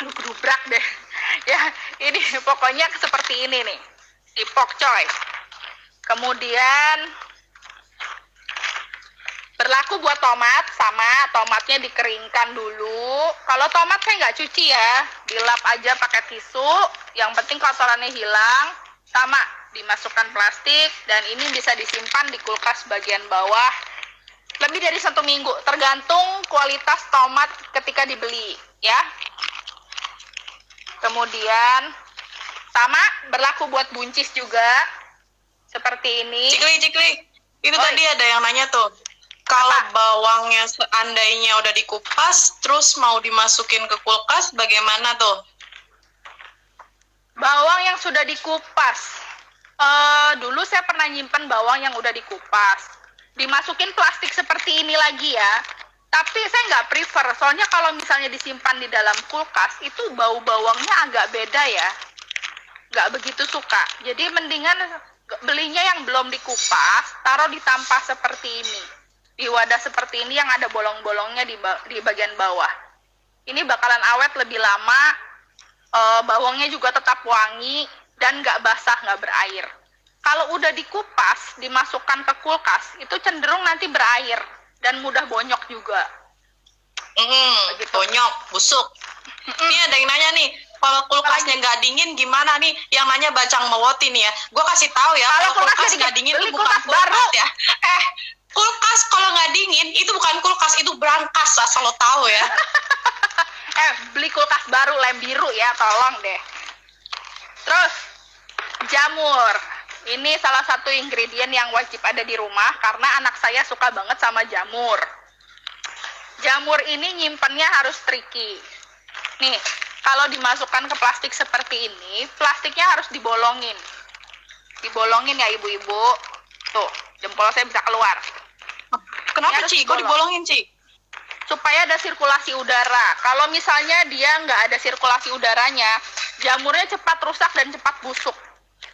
Aduh, kedubrak deh. Ya, ini pokoknya seperti ini nih. Si pokcoy. Kemudian berlaku buat tomat, sama tomatnya dikeringkan dulu. Kalau tomat saya nggak cuci ya, dilap aja pakai tisu. Yang penting kotorannya hilang. Sama dimasukkan plastik dan ini bisa disimpan di kulkas bagian bawah lebih dari 1 minggu, tergantung kualitas tomat ketika dibeli ya. Kemudian sama berlaku buat buncis juga seperti ini. Cikli, itu tadi ada yang nanya tuh, kalau bawangnya seandainya udah dikupas terus mau dimasukin ke kulkas bagaimana tuh? Bawang yang sudah dikupas, dulu saya pernah nyimpen bawang yang udah dikupas, dimasukin plastik seperti ini lagi ya. Tapi saya nggak prefer, soalnya kalau misalnya disimpan di dalam kulkas itu bau bawangnya agak beda ya, nggak begitu suka. Jadi mendingan belinya yang belum dikupas, taruh di tampah seperti ini, di wadah seperti ini yang ada bolong-bolongnya di bagian bawah. Ini bakalan awet lebih lama, bawangnya juga tetap wangi dan nggak basah, nggak berair. Kalau udah dikupas, dimasukkan ke kulkas, itu cenderung nanti berair dan mudah bonyok juga. Begitu. Bonyok, busuk. Ini ada yang nanya nih, kalau kulkasnya nggak dingin gimana nih? Yang nanya Bacang Mewoti nih ya. Gue kasih tahu ya, kalau kulkas nggak dingin itu bukan kulkas baru ya. Kulkas kalau nggak dingin itu bukan kulkas, itu berangkas, asal lo tahu ya. Beli kulkas baru lem biru ya, tolong deh. Terus jamur. Ini salah satu ingredient yang wajib ada di rumah karena anak saya suka banget sama jamur. Jamur ini nyimpennya harus tricky. Nih, kalau dimasukkan ke plastik seperti ini, plastiknya harus dibolongin. Dibolongin ya ibu-ibu. Tuh, jempol saya bisa keluar. Kenapa, Ci? Kok dibolongin, Ci? Supaya ada sirkulasi udara. Kalau misalnya dia nggak ada sirkulasi udaranya, jamurnya cepat rusak dan cepat busuk.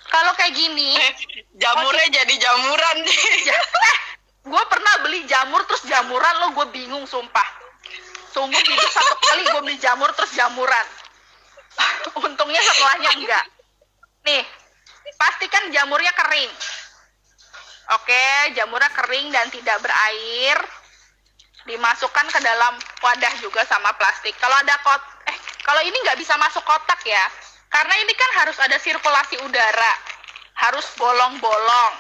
Kalau kayak gini, jamurnya jadi jamuran deh. Gue pernah beli jamur terus jamuran, gue bingung sumpah. Sungguh hidup 1 kali gue beli jamur terus jamuran. Untungnya setelahnya enggak. Nih, pastikan jamurnya kering. Oke, jamurnya kering dan tidak berair. Dimasukkan ke dalam wadah juga sama plastik. Kalau ada kalau ini nggak bisa masuk kotak ya. Karena ini kan harus ada sirkulasi udara, harus bolong-bolong.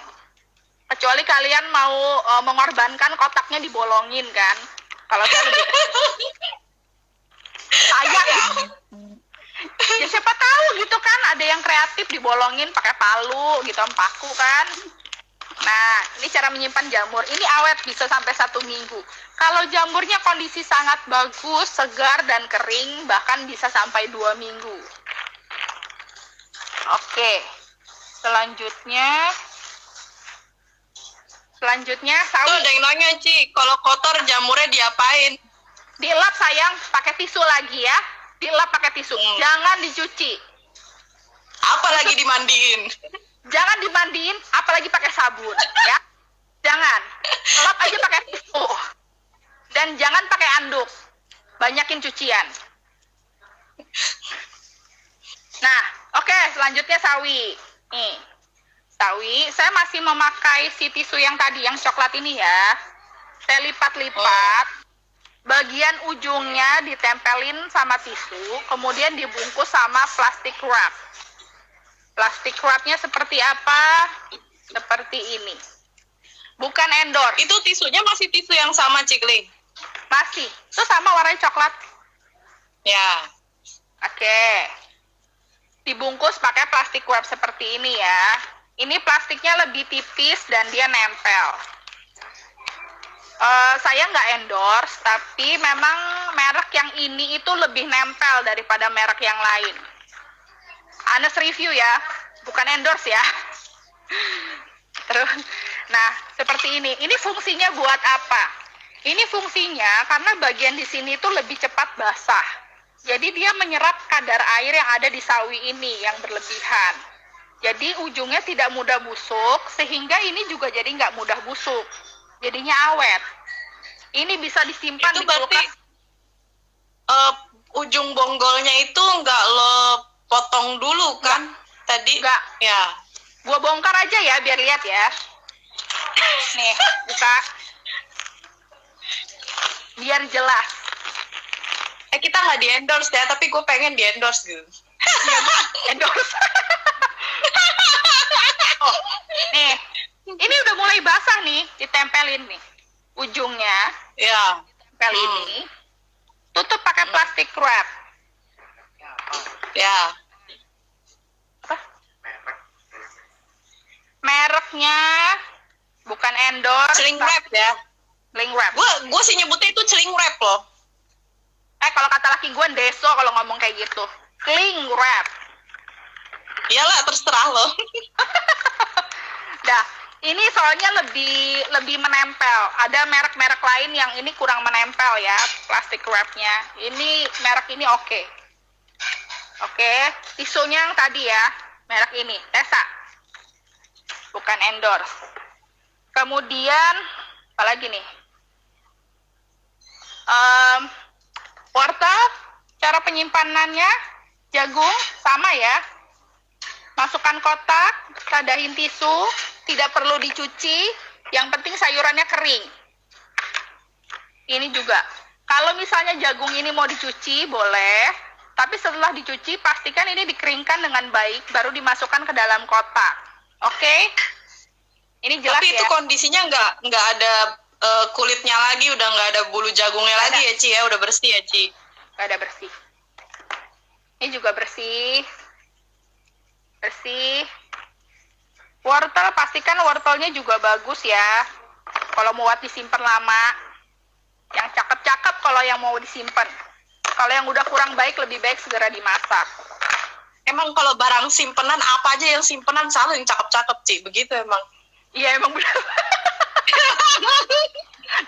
Kecuali kalian mau mengorbankan kotaknya dibolongin kan. Kalau saya lebih sayang. Ya siapa tahu gitu kan, ada yang kreatif dibolongin pakai palu gitu, paku kan. Nah, ini cara menyimpan jamur. Ini awet bisa sampai 1 minggu. Kalau jamurnya kondisi sangat bagus, segar dan kering, bahkan bisa sampai 2 minggu. Oke, selanjutnya sawi. Tuh ada yang nanya, Ci, kalau kotor jamurnya diapain? Dilap sayang, pakai tisu lagi ya. Dilap pakai tisu, jangan dicuci. Apalagi dimandiin. Jangan dimandiin, apalagi pakai sabun ya. Jangan, lap aja pakai tisu. Dan jangan pakai anduk. Banyakin cucian. Nah, oke, selanjutnya sawi. Nih, sawi, saya masih memakai si tisu yang tadi, yang coklat ini ya. Saya lipat-lipat, bagian ujungnya ditempelin sama tisu, kemudian dibungkus sama plastik wrap. Plastik wrapnya seperti apa? Seperti ini. Bukan endorse. Itu tisunya masih tisu yang sama, Cikli? Masih. Itu sama warnanya coklat. Ya. Oke. dibungkus pakai plastik wrap seperti ini ya. Ini plastiknya lebih tipis dan dia nempel. Saya nggak endorse, tapi memang merek yang ini itu lebih nempel daripada merek yang lain. Honest review ya, bukan endorse ya. Terus, nah seperti ini. Ini fungsinya buat apa? Ini fungsinya karena bagian di sini itu lebih cepat basah. Jadi dia menyerap kadar air yang ada di sawi ini yang berlebihan. Jadi ujungnya tidak mudah busuk, sehingga ini juga jadi nggak mudah busuk. Jadinya awet. Ini bisa disimpan Itu di berarti kulkas. ujung bonggolnya itu nggak lo potong dulu kan? Tadi? Nggak. Ya. Gua bongkar aja ya biar lihat ya. Nih, buka. Biar jelas. Kita nggak di endorse ya, tapi gue pengen di endorse gitu. Iya, endorse. Oh, nih. Ini udah mulai basah nih, ditempelin nih. Ujungnya, Ya. tempel ini. Tutup pakai plastik wrap. Ya. Apa? Mereknya bukan endorse. Celing wrap ya. Celing wrap. Gue sih nyebutnya itu celing wrap loh. Kalau kata laki gue deso kalau ngomong kayak gitu. Cling wrap. Iyalah, terserah lo. Dah, ini soalnya lebih menempel. Ada merek-merek lain yang ini kurang menempel ya, plastik wrapnya. Ini merek ini oke. Oke, tisunya yang tadi ya, merek ini, Tesa. Bukan endorse. Kemudian, apa lagi nih? Wortel, cara penyimpanannya, jagung, sama ya. Masukkan kotak, kadahin tisu, tidak perlu dicuci, yang penting sayurannya kering. Ini juga. Kalau misalnya jagung ini mau dicuci, boleh. Tapi setelah dicuci, pastikan ini dikeringkan dengan baik, baru dimasukkan ke dalam kotak. Oke? Ini jelas Tapi ya. itu kondisinya nggak ada kulitnya lagi, udah nggak ada bulu jagungnya Nggak lagi ada. ya Ci ya, udah bersih ya Ci. Nggak ada bersih. Ini juga bersih. Bersih. Wortel, pastikan wortelnya juga bagus ya. Kalau mau buat disimpan lama. Yang cakep-cakep kalau yang mau disimpan. Kalau yang udah kurang baik, lebih baik segera dimasak. Emang kalau barang simpenan, apa aja yang simpenan selalu yang cakep-cakep Ci, begitu emang. Iya emang benar.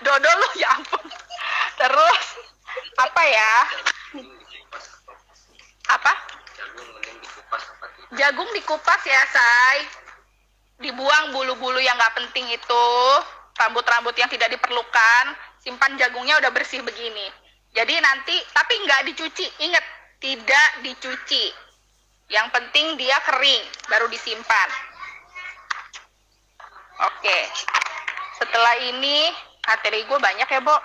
Dodol lu, ya ampun. Terus, apa ya? Apa? Jagung dikupas ya, Say. Dibuang bulu-bulu yang nggak penting itu, rambut-rambut yang tidak diperlukan. Simpan jagungnya udah bersih begini. Jadi nanti, tapi nggak dicuci. Ingat, tidak dicuci. Yang penting dia kering, baru disimpan. Oke. Setelah ini, materi gue banyak ya, Bo.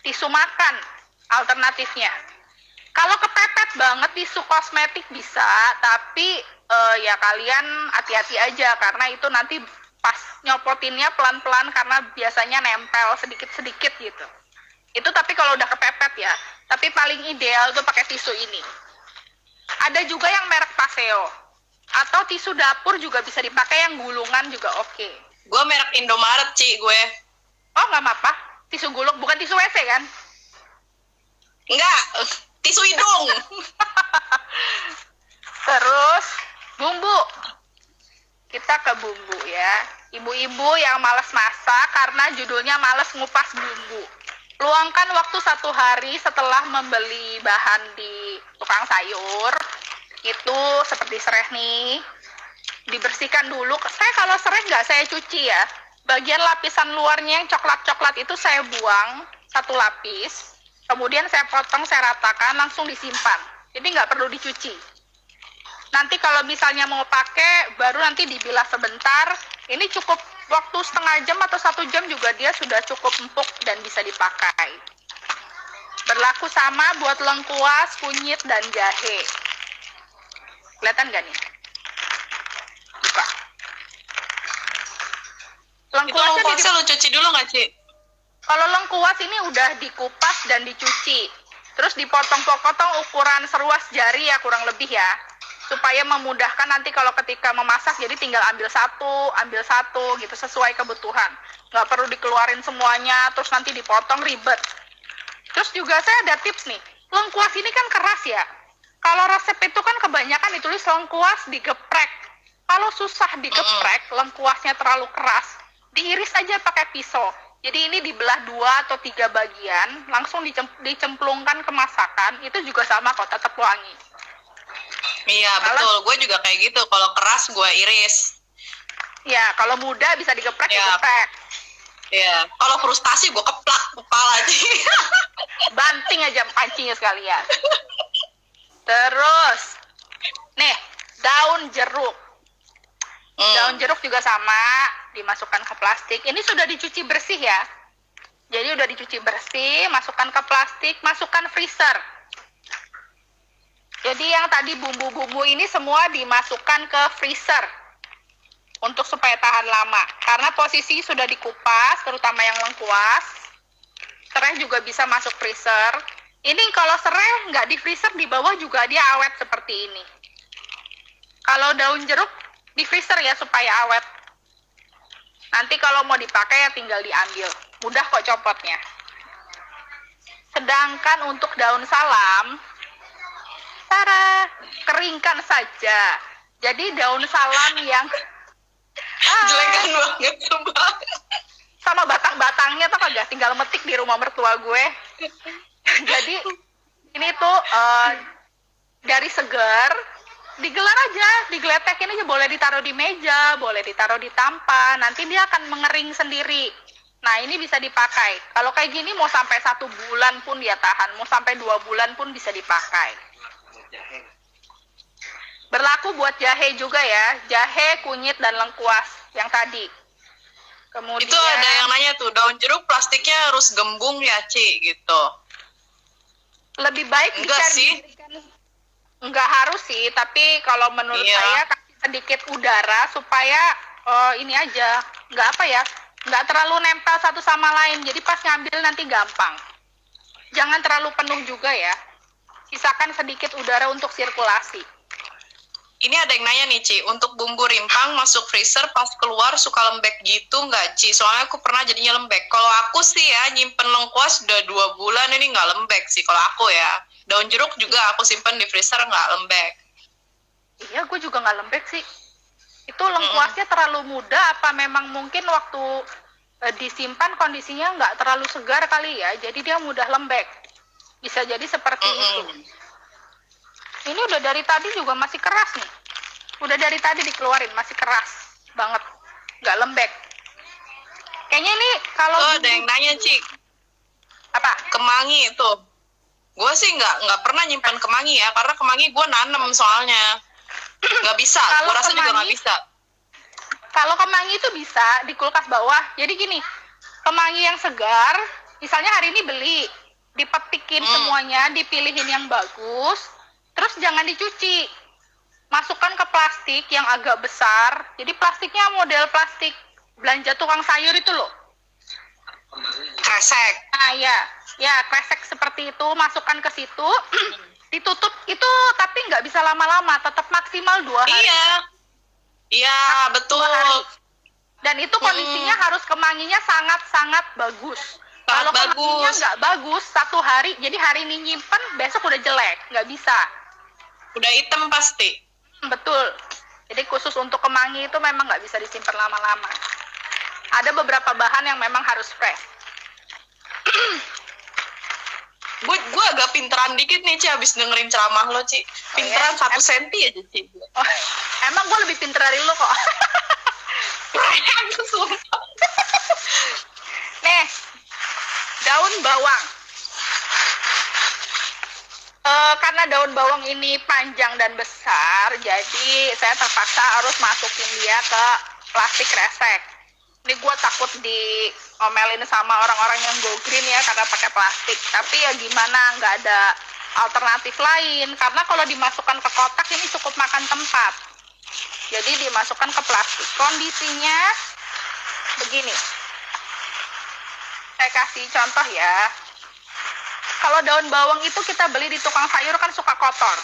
Tisu makan alternatifnya. Kalau kepepet banget tisu kosmetik bisa, tapi ya kalian hati-hati aja karena itu nanti pas nyopotinnya pelan-pelan karena biasanya nempel sedikit-sedikit gitu. Itu tapi kalau udah kepepet ya. Tapi paling ideal tuh pakai tisu ini. Ada juga yang merek Paseo. Atau tisu dapur juga bisa dipakai yang gulungan juga oke. Gue merek Indomaret Ci, gue. Oh nggak apa-apa. Tisu gulung, bukan tisu WC kan? Enggak, tisu hidung. Terus bumbu. Kita ke bumbu ya. Ibu-ibu yang malas masak karena judulnya malas ngupas bumbu. Luangkan waktu 1 hari setelah membeli bahan di tukang sayur. Itu seperti serai nih. Dibersihkan dulu. Saya kalau serai nggak saya cuci ya. Bagian lapisan luarnya yang coklat-coklat itu saya buang 1 lapis. Kemudian saya potong, saya ratakan, langsung disimpan. Jadi nggak perlu dicuci. Nanti kalau misalnya mau pakai, baru nanti dibilas sebentar. Ini cukup waktu setengah jam atau 1 jam juga dia sudah cukup empuk dan bisa dipakai. Berlaku sama buat lengkuas, kunyit, dan jahe. Kelihatan nggak nih? Buka. Itu lengkuasnya lu cuci dulu nggak Ci? Kalau lengkuas ini udah dikupas dan dicuci. Terus dipotong-potong ukuran seruas jari ya kurang lebih ya. Supaya memudahkan nanti kalau ketika memasak, jadi tinggal ambil satu gitu sesuai kebutuhan. Nggak perlu dikeluarin semuanya, terus nanti dipotong ribet. Terus juga saya ada tips nih, lengkuas ini kan keras ya. Kalau resep itu kan kebanyakan ditulis lengkuas digeprek. Kalau susah digeprek, lengkuasnya terlalu keras, diiris aja pakai pisau. Jadi ini dibelah 2 atau 3 bagian, langsung dicemplungkan ke masakan, itu juga sama kok, tetap wangi. Iya, betul. Gue juga kayak gitu. Kalau keras gue iris. Ya, kalau muda bisa digeprek, Ya. digeprek. Iya. Kalau frustasi gue keplak kepala aja. Banting aja pancinya sekalian. Terus, nih, daun jeruk. Daun jeruk juga sama, dimasukkan ke plastik. Ini sudah dicuci bersih ya. Jadi udah dicuci bersih, masukkan ke plastik, masukkan freezer. Jadi yang tadi bumbu-bumbu ini semua dimasukkan ke freezer untuk supaya tahan lama. Karena posisi sudah dikupas, terutama yang lengkuas. Serai juga bisa masuk freezer. Ini kalau serai nggak di freezer, di bawah juga dia awet seperti ini. Kalau daun jeruk di freezer ya supaya awet. Nanti kalau mau dipakai ya tinggal diambil. Mudah kok copotnya. Sedangkan untuk daun salam, cara keringkan saja. Jadi daun salam yang Jelekan banget, sumpah. sama batang-batangnya tuh kagak tinggal metik di rumah mertua gue. Jadi ini tuh dari segar digelar aja, digeletekin aja, boleh ditaruh di meja, boleh ditaruh di tampan, nanti dia akan mengering sendiri. Nah ini bisa dipakai. Kalau kayak gini mau sampai 1 bulan pun dia tahan, mau sampai 2 bulan pun bisa dipakai. Berlaku buat jahe juga ya, jahe, kunyit, dan lengkuas yang tadi. Kemudian Itu ada yang nanya tuh, daun jeruk plastiknya harus gembung ya, Ci, gitu. lebih baik Enggak jika sih. Enggak harus sih, tapi kalau menurut Iya. saya kasih sedikit udara supaya ini aja, nggak terlalu nempel satu sama lain. Jadi pas ngambil nanti gampang. Jangan terlalu penuh juga ya. Sisakan sedikit udara untuk sirkulasi. Ini ada yang nanya nih, Ci, untuk bumbu rimpang masuk freezer pas keluar suka lembek gitu nggak, Ci? Soalnya aku pernah jadinya lembek. Kalau aku sih ya, nyimpen lengkuas udah 2 bulan ini nggak lembek sih kalau aku ya. Daun jeruk juga aku simpen di freezer nggak lembek. Iya, gue juga nggak lembek sih. Itu lengkuasnya terlalu muda, apa memang mungkin waktu disimpan kondisinya nggak terlalu segar kali ya, jadi dia mudah lembek. Bisa jadi seperti itu. Ini udah dari tadi juga masih keras nih. Udah dari tadi dikeluarin, masih keras banget. Nggak lembek. Kayaknya ini kalau... Tuh ada yang nanya, Ci, Apa? kemangi itu. Gue sih nggak pernah nyimpan kemangi ya, karena kemangi gue nanem soalnya. Nggak bisa, Kalau gue rasa juga nggak kemangi- bisa. Kalau kemangi itu bisa di kulkas bawah. Jadi gini, kemangi yang segar, misalnya hari ini beli, dipetikin semuanya, dipilihin yang bagus, terus jangan dicuci. Masukkan ke plastik yang agak besar. Jadi plastiknya model plastik belanja tukang sayur itu loh. Kresek. Nah ya kresek seperti itu, masukkan ke situ, ditutup itu, tapi nggak bisa lama-lama, tetap maksimal 2 hari. Iya, betul. 2 hari. Dan itu kondisinya harus kemanginya sangat-sangat bagus. Kalau kemanginya bagus. nggak bagus, 1 hari, jadi hari ini nyimpen, besok udah jelek, nggak bisa. Udah hitam pasti. Betul. Jadi khusus untuk kemangi itu memang nggak bisa disimpan lama-lama. Ada beberapa bahan yang memang harus fresh. Gue agak pinteran dikit nih, Ci, abis dengerin ceramah lo, Ci. Pinteran 1 senti aja, Ci. Oh, emang gue lebih pinter dari lu kok. Sumpah. Nih, daun bawang. Karena daun bawang ini panjang dan besar, jadi saya terpaksa harus masukin dia ke plastik kresek. Ini gue takut diomelin sama orang-orang yang go green ya karena pakai plastik. Tapi ya gimana, nggak ada alternatif lain. Karena kalau dimasukkan ke kotak ini cukup makan tempat. Jadi dimasukkan ke plastik. Kondisinya begini. Saya kasih contoh ya. Kalau daun bawang itu kita beli di tukang sayur kan suka kotor.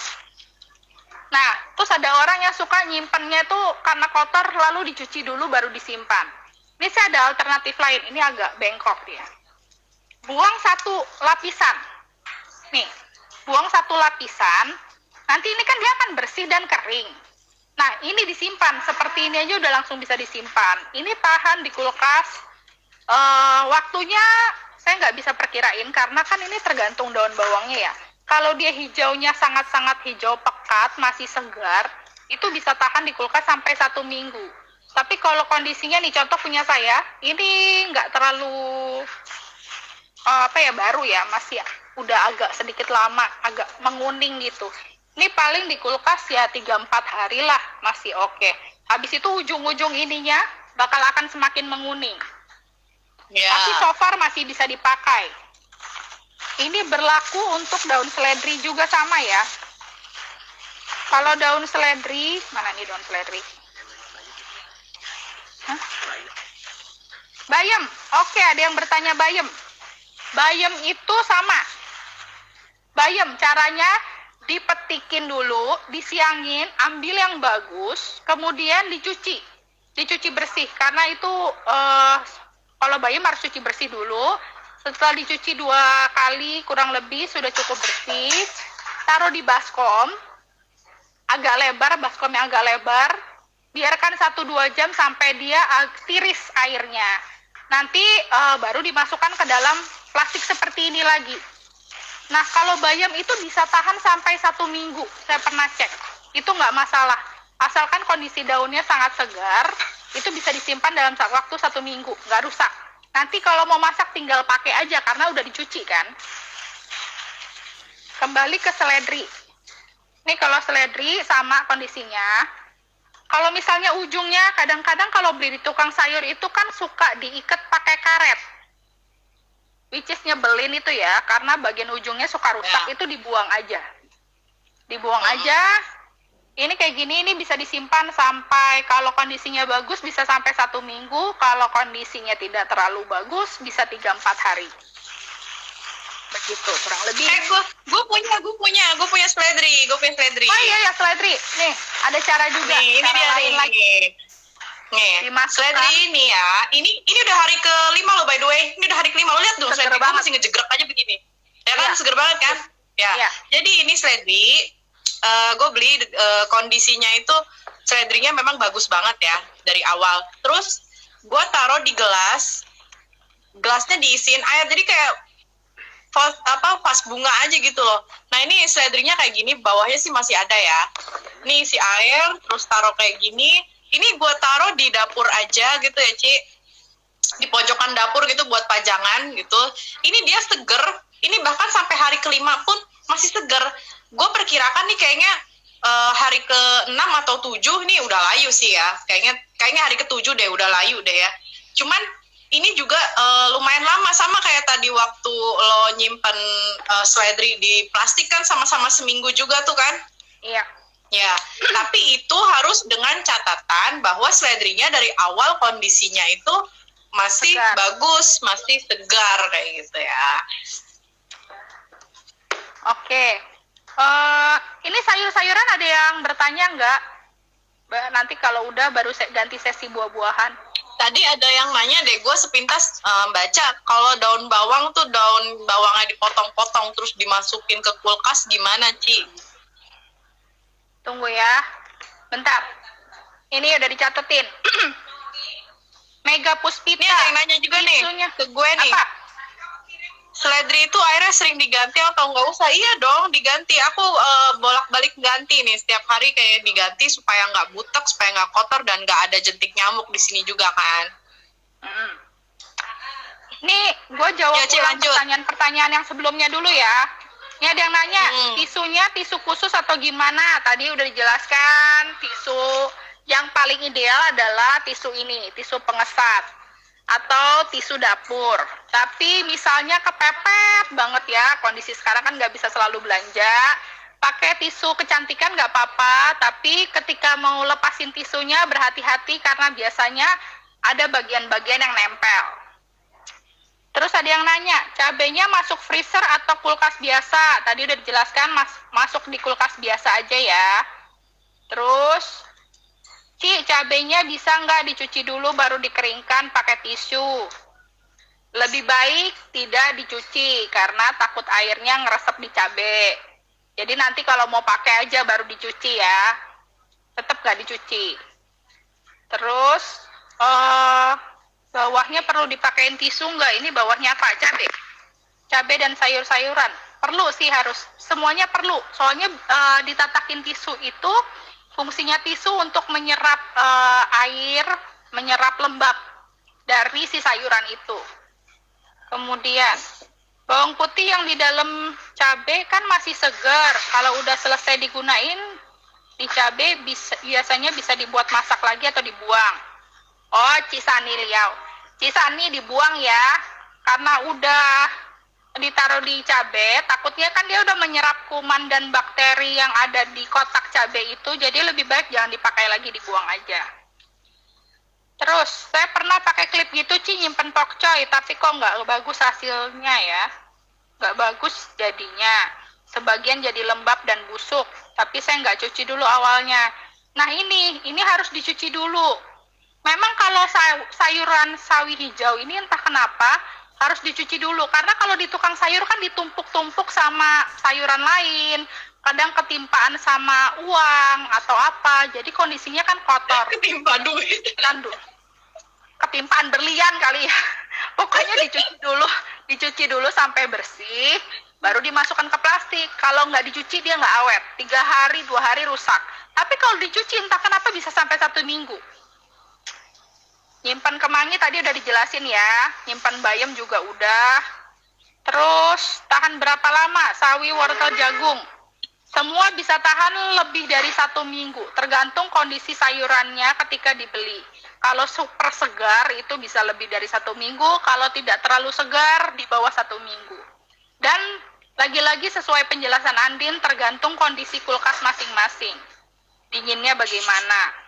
Nah, terus ada orang yang suka nyimpennya tuh karena kotor lalu dicuci dulu baru disimpan. Ini sih ada alternatif lain. Ini agak bengkok dia. Buang satu lapisan. Nih, buang satu lapisan. Nanti ini kan dia akan bersih dan kering. Nah, ini disimpan. Seperti ini aja udah langsung bisa disimpan. Ini tahan di kulkas. Waktunya saya nggak bisa perkirain karena kan ini tergantung daun bawangnya ya. Kalau dia hijaunya sangat-sangat hijau pekat, masih segar, itu bisa tahan di kulkas sampai 1 minggu. Tapi kalau kondisinya nih, contoh punya saya, ini nggak terlalu baru ya, masih udah agak sedikit lama, agak menguning gitu. Ini paling di kulkas ya 3-4 hari lah, masih oke. Habis itu ujung-ujung ininya bakal akan semakin menguning. Ya. Tapi so far masih bisa dipakai. Ini berlaku untuk daun seledri juga sama ya. Kalau daun seledri, mana nih daun seledri? Hah? Bayam. Oke, ada yang bertanya bayam. Bayam itu sama. Bayam caranya dipetikin dulu, disiangin, ambil yang bagus, kemudian dicuci. Dicuci bersih karena itu kalau bayam harus cuci bersih dulu. Setelah dicuci 2 kali kurang lebih sudah cukup bersih. Taruh di baskom agak lebar, baskomnya agak lebar. Biarkan 1-2 jam sampai dia tiris airnya. Nanti baru dimasukkan ke dalam plastik seperti ini lagi. Nah, kalau bayam itu bisa tahan sampai 1 minggu. Saya pernah cek. Itu nggak masalah. Asalkan kondisi daunnya sangat segar, itu bisa disimpan dalam waktu 1 minggu, nggak rusak. Nanti kalau mau masak tinggal pakai aja karena udah dicuci kan. Kembali ke seledri. Ini kalau seledri sama kondisinya. Kalau misalnya ujungnya kadang-kadang kalau beli di tukang sayur itu kan suka diikat pakai karet. Which is nyebelin itu ya, karena bagian ujungnya suka rusak, itu dibuang aja. Dibuang aja. Ini kayak gini, ini bisa disimpan sampai, kalau kondisinya bagus bisa sampai 1 minggu, kalau kondisinya tidak terlalu bagus bisa 3-4 hari. Begitu, kurang lebih. Gue punya seledri, Oh iya ya, seledri. Nih, ada cara juga. Nih, ini cara dia lain nih. lagi. Nih, Dimasukkan. seledri ini ya. Ini udah hari ke-5 loh by the way. Ini udah hari ke-5. Lo lihat dong, Seger seledri gue banget. masih ngejegrek aja begini. Ya kan, Iya. seger banget kan? Ya. Iya. Jadi ini seledri, gue beli kondisinya itu seledrinya memang bagus banget ya dari awal. Terus gue taruh di gelasnya diisiin air. Jadi kayak vas bunga aja gitu loh. Nah ini seledrinya kayak gini, bawahnya sih masih ada ya. Nih isi air, terus taruh kayak gini. Ini gue taruh di dapur aja gitu ya, Ci. Di pojokan dapur gitu buat pajangan gitu. Ini dia seger. Ini bahkan sampai hari ke-5 pun masih seger. Gue perkirakan nih kayaknya hari ke-6 atau 7 ini udah layu sih ya. Kayaknya hari ke-7 deh udah layu deh ya. Cuman ini juga lumayan lama, sama kayak tadi waktu lo nyimpen seledri di plastik kan sama-sama seminggu juga tuh kan? Iya. Ya, tapi itu harus dengan catatan bahwa seledrinya dari awal kondisinya itu masih Segar. bagus, masih segar kayak gitu ya. Oke. Ini sayur-sayuran ada yang bertanya nggak? Nanti kalau udah baru ganti sesi buah-buahan. Tadi ada yang nanya deh, gue sepintas baca kalau daun bawang tuh daun bawangnya dipotong-potong terus dimasukin ke kulkas gimana, Ci? Tunggu ya. Bentar. Ini udah dicatetin. Mega Puspita. Ini ada yang nanya juga nih Isunya. ke gue nih. Apa? Seledri itu airnya sering diganti atau nggak usah? Iya dong, diganti. Aku bolak-balik ganti nih setiap hari, kayak diganti supaya nggak butek, supaya nggak kotor dan nggak ada jentik nyamuk di sini juga kan. Nih, gue jawab Ya, Ci, ulang lanjut. pertanyaan yang sebelumnya dulu ya. Ini ada yang nanya, tisunya tisu khusus atau gimana? Tadi udah dijelaskan, tisu yang paling ideal adalah tisu ini, tisu pengesat atau tisu dapur. Tapi misalnya kepepet banget ya, kondisi sekarang kan nggak bisa selalu belanja, pakai tisu kecantikan nggak apa-apa, tapi ketika mau lepasin tisunya berhati-hati karena biasanya ada bagian-bagian yang nempel. Terus ada yang nanya, cabenya masuk freezer atau kulkas biasa? Tadi udah dijelaskan, masuk di kulkas biasa aja ya. Terus, Ci, cabenya bisa nggak dicuci dulu baru dikeringkan pakai tisu? Lebih baik tidak dicuci, karena takut airnya ngeresep di cabe. Jadi nanti kalau mau pakai aja baru dicuci ya. Tetap nggak dicuci. Terus, bawahnya perlu dipakein tisu nggak? Ini bawahnya apa? Cabe. Cabe dan sayur-sayuran. Perlu sih harus. Semuanya perlu. Soalnya ditatakin tisu itu fungsinya tisu untuk menyerap air, menyerap lembab dari si sayuran itu. Kemudian, bawang putih yang di dalam cabe kan masih segar. Kalau udah selesai digunain, di cabe biasanya bisa dibuat masak lagi atau dibuang. Oh, Cisani Liao. Cisani dibuang ya, karena udah ditaruh di cabe, takutnya kan dia udah menyerap kuman dan bakteri yang ada di kotak cabe itu, jadi lebih baik jangan dipakai lagi, dibuang aja. Terus, saya pernah pakai klip gitu, Ci, nyimpen pokcoy, tapi kok nggak bagus hasilnya ya. Nggak bagus jadinya. Sebagian jadi lembab dan busuk, tapi saya nggak cuci dulu awalnya. Nah ini harus dicuci dulu. Memang kalau sayuran sawi hijau ini entah kenapa harus dicuci dulu, karena kalau di tukang sayur kan ditumpuk-tumpuk sama sayuran lain, kadang ketimpaan sama uang atau apa, jadi kondisinya kan kotor. Ketimpa duit. Ketimpaan berlian kali ya. Pokoknya dicuci dulu sampai bersih, baru dimasukkan ke plastik. Kalau nggak dicuci dia nggak awet, 3 hari 2 hari rusak. Tapi kalau dicuci entah kenapa bisa sampai 1 minggu. Nyimpan kemangi tadi udah dijelasin ya, nyimpan bayam juga udah. Terus tahan berapa lama sawi, wortel, jagung? Semua bisa tahan lebih dari 1 minggu, tergantung kondisi sayurannya ketika dibeli. Kalau super segar itu bisa lebih dari 1 minggu, kalau tidak terlalu segar di bawah 1 minggu. Dan lagi-lagi sesuai penjelasan Andin, tergantung kondisi kulkas masing-masing. Dinginnya bagaimana?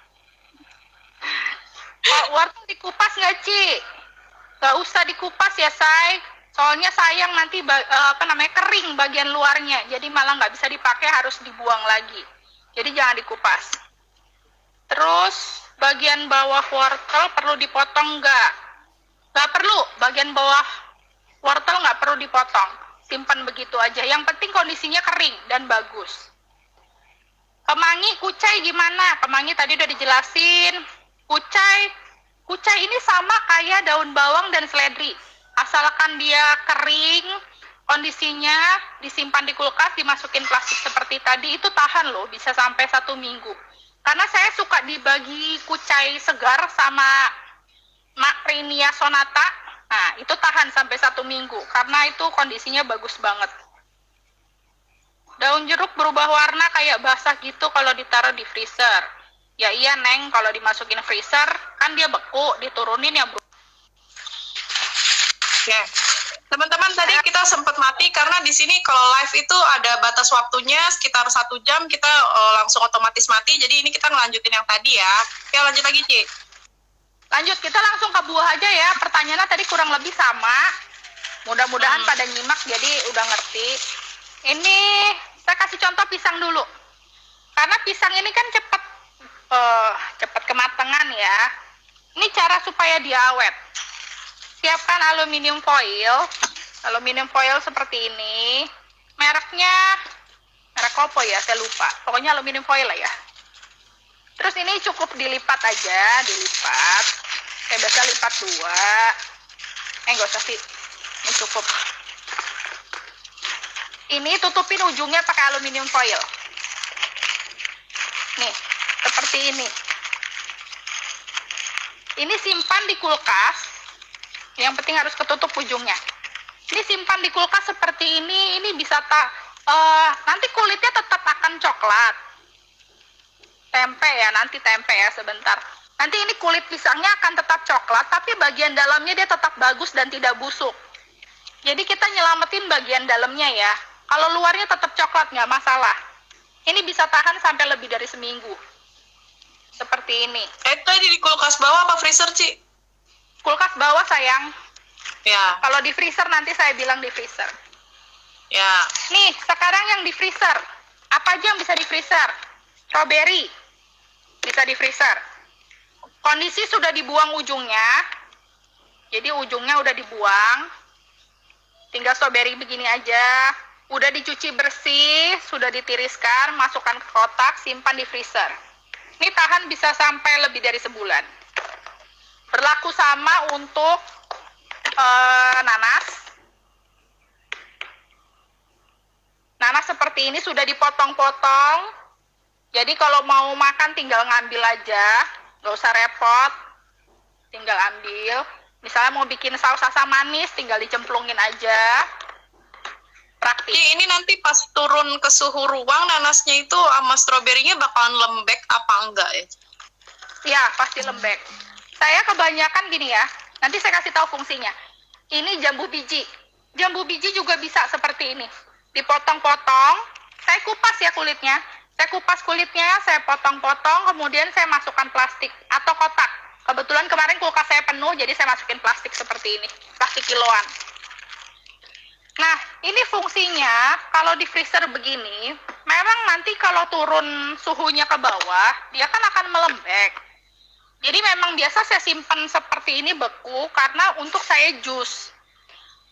Wortel dikupas nggak, Ci? Nggak usah dikupas ya, Say. Soalnya sayang nanti kering bagian luarnya. Jadi malah nggak bisa dipakai, harus dibuang lagi. Jadi jangan dikupas. Terus bagian bawah wortel perlu dipotong nggak? Nggak perlu. Bagian bawah wortel nggak perlu dipotong. Simpan begitu aja. Yang penting kondisinya kering dan bagus. Kemangi, kucai gimana? Kemangi tadi udah dijelasin. Kucai ini sama kayak daun bawang dan seledri. Asalkan dia kering, kondisinya disimpan di kulkas, dimasukin plastik seperti tadi, itu tahan loh, bisa sampai 1 minggu. Karena saya suka dibagi kucai segar sama Macrinia sonata, nah itu tahan sampai 1 minggu, karena itu kondisinya bagus banget. Daun jeruk berubah warna kayak basah gitu kalau ditaruh di freezer. Ya iya Neng, kalau dimasukin freezer kan dia beku, diturunin ya bro. Ya, teman-teman tadi kita sempat mati karena di sini kalau live itu ada batas waktunya sekitar 1 jam, kita langsung otomatis mati. Jadi ini kita ngelanjutin yang tadi ya. Oke, lanjut lagi, Ci. Lanjut, kita langsung ke buah aja ya. Pertanyaannya tadi kurang lebih sama. Mudah-mudahan pada nyimak jadi udah ngerti. Ini saya kasih contoh pisang dulu. Karena pisang ini kan cepat kematangan ya. Ini cara supaya dia awet. Siapkan aluminium foil. Aluminium foil seperti ini. Merek apa ya? Saya lupa. Pokoknya aluminium foil lah ya. Terus ini cukup dilipat aja, dilipat. Kayak biasa lipat 2. Nggak usah sih. Ini cukup. Ini tutupin ujungnya pakai aluminium foil. Nih, seperti ini. Ini simpan di kulkas. Yang penting harus ketutup ujungnya. Ini simpan di kulkas seperti ini. Ini bisa nanti kulitnya tetap akan coklat. Tempe ya sebentar. Nanti ini kulit pisangnya akan tetap coklat, tapi bagian dalamnya dia tetap bagus dan tidak busuk. Jadi kita nyelamatin bagian dalamnya ya. Kalau luarnya tetap coklat nggak masalah. Ini bisa tahan sampai lebih dari seminggu. Seperti ini. Itu di kulkas bawah apa freezer, Ci? Kulkas bawah sayang. Ya, Kalau di freezer nanti saya bilang di freezer. ya. Nih, sekarang yang di freezer. Apa aja yang bisa di freezer? Strawberry bisa di freezer. Kondisi sudah dibuang ujungnya. Jadi ujungnya udah dibuang. Tinggal strawberry begini aja. Udah dicuci bersih, sudah ditiriskan, masukkan ke kotak, simpan di freezer. Ini tahan bisa sampai lebih dari sebulan. Berlaku sama untuk nanas. Nanas seperti ini sudah dipotong-potong. Jadi kalau mau makan tinggal ngambil aja, nggak usah repot. Tinggal ambil. Misalnya mau bikin saus asam manis, tinggal dicemplungin aja. Praktis. Ci, ini nanti pas turun ke suhu ruang, nanasnya itu sama stroberinya bakalan lembek apa enggak ya? Ya, pasti lembek. Saya kebanyakan gini ya, nanti saya kasih tahu fungsinya. Ini jambu biji. Jambu biji juga bisa seperti ini. Dipotong-potong, saya kupas ya kulitnya. Saya kupas kulitnya, saya potong-potong, kemudian saya masukkan plastik atau kotak. Kebetulan kemarin kulkas saya penuh, jadi saya masukin plastik seperti ini. Plastik kiloan. Nah, ini fungsinya kalau di freezer begini, memang nanti kalau turun suhunya ke bawah, dia kan akan melembek. Jadi memang biasa saya simpan seperti ini beku karena untuk saya jus.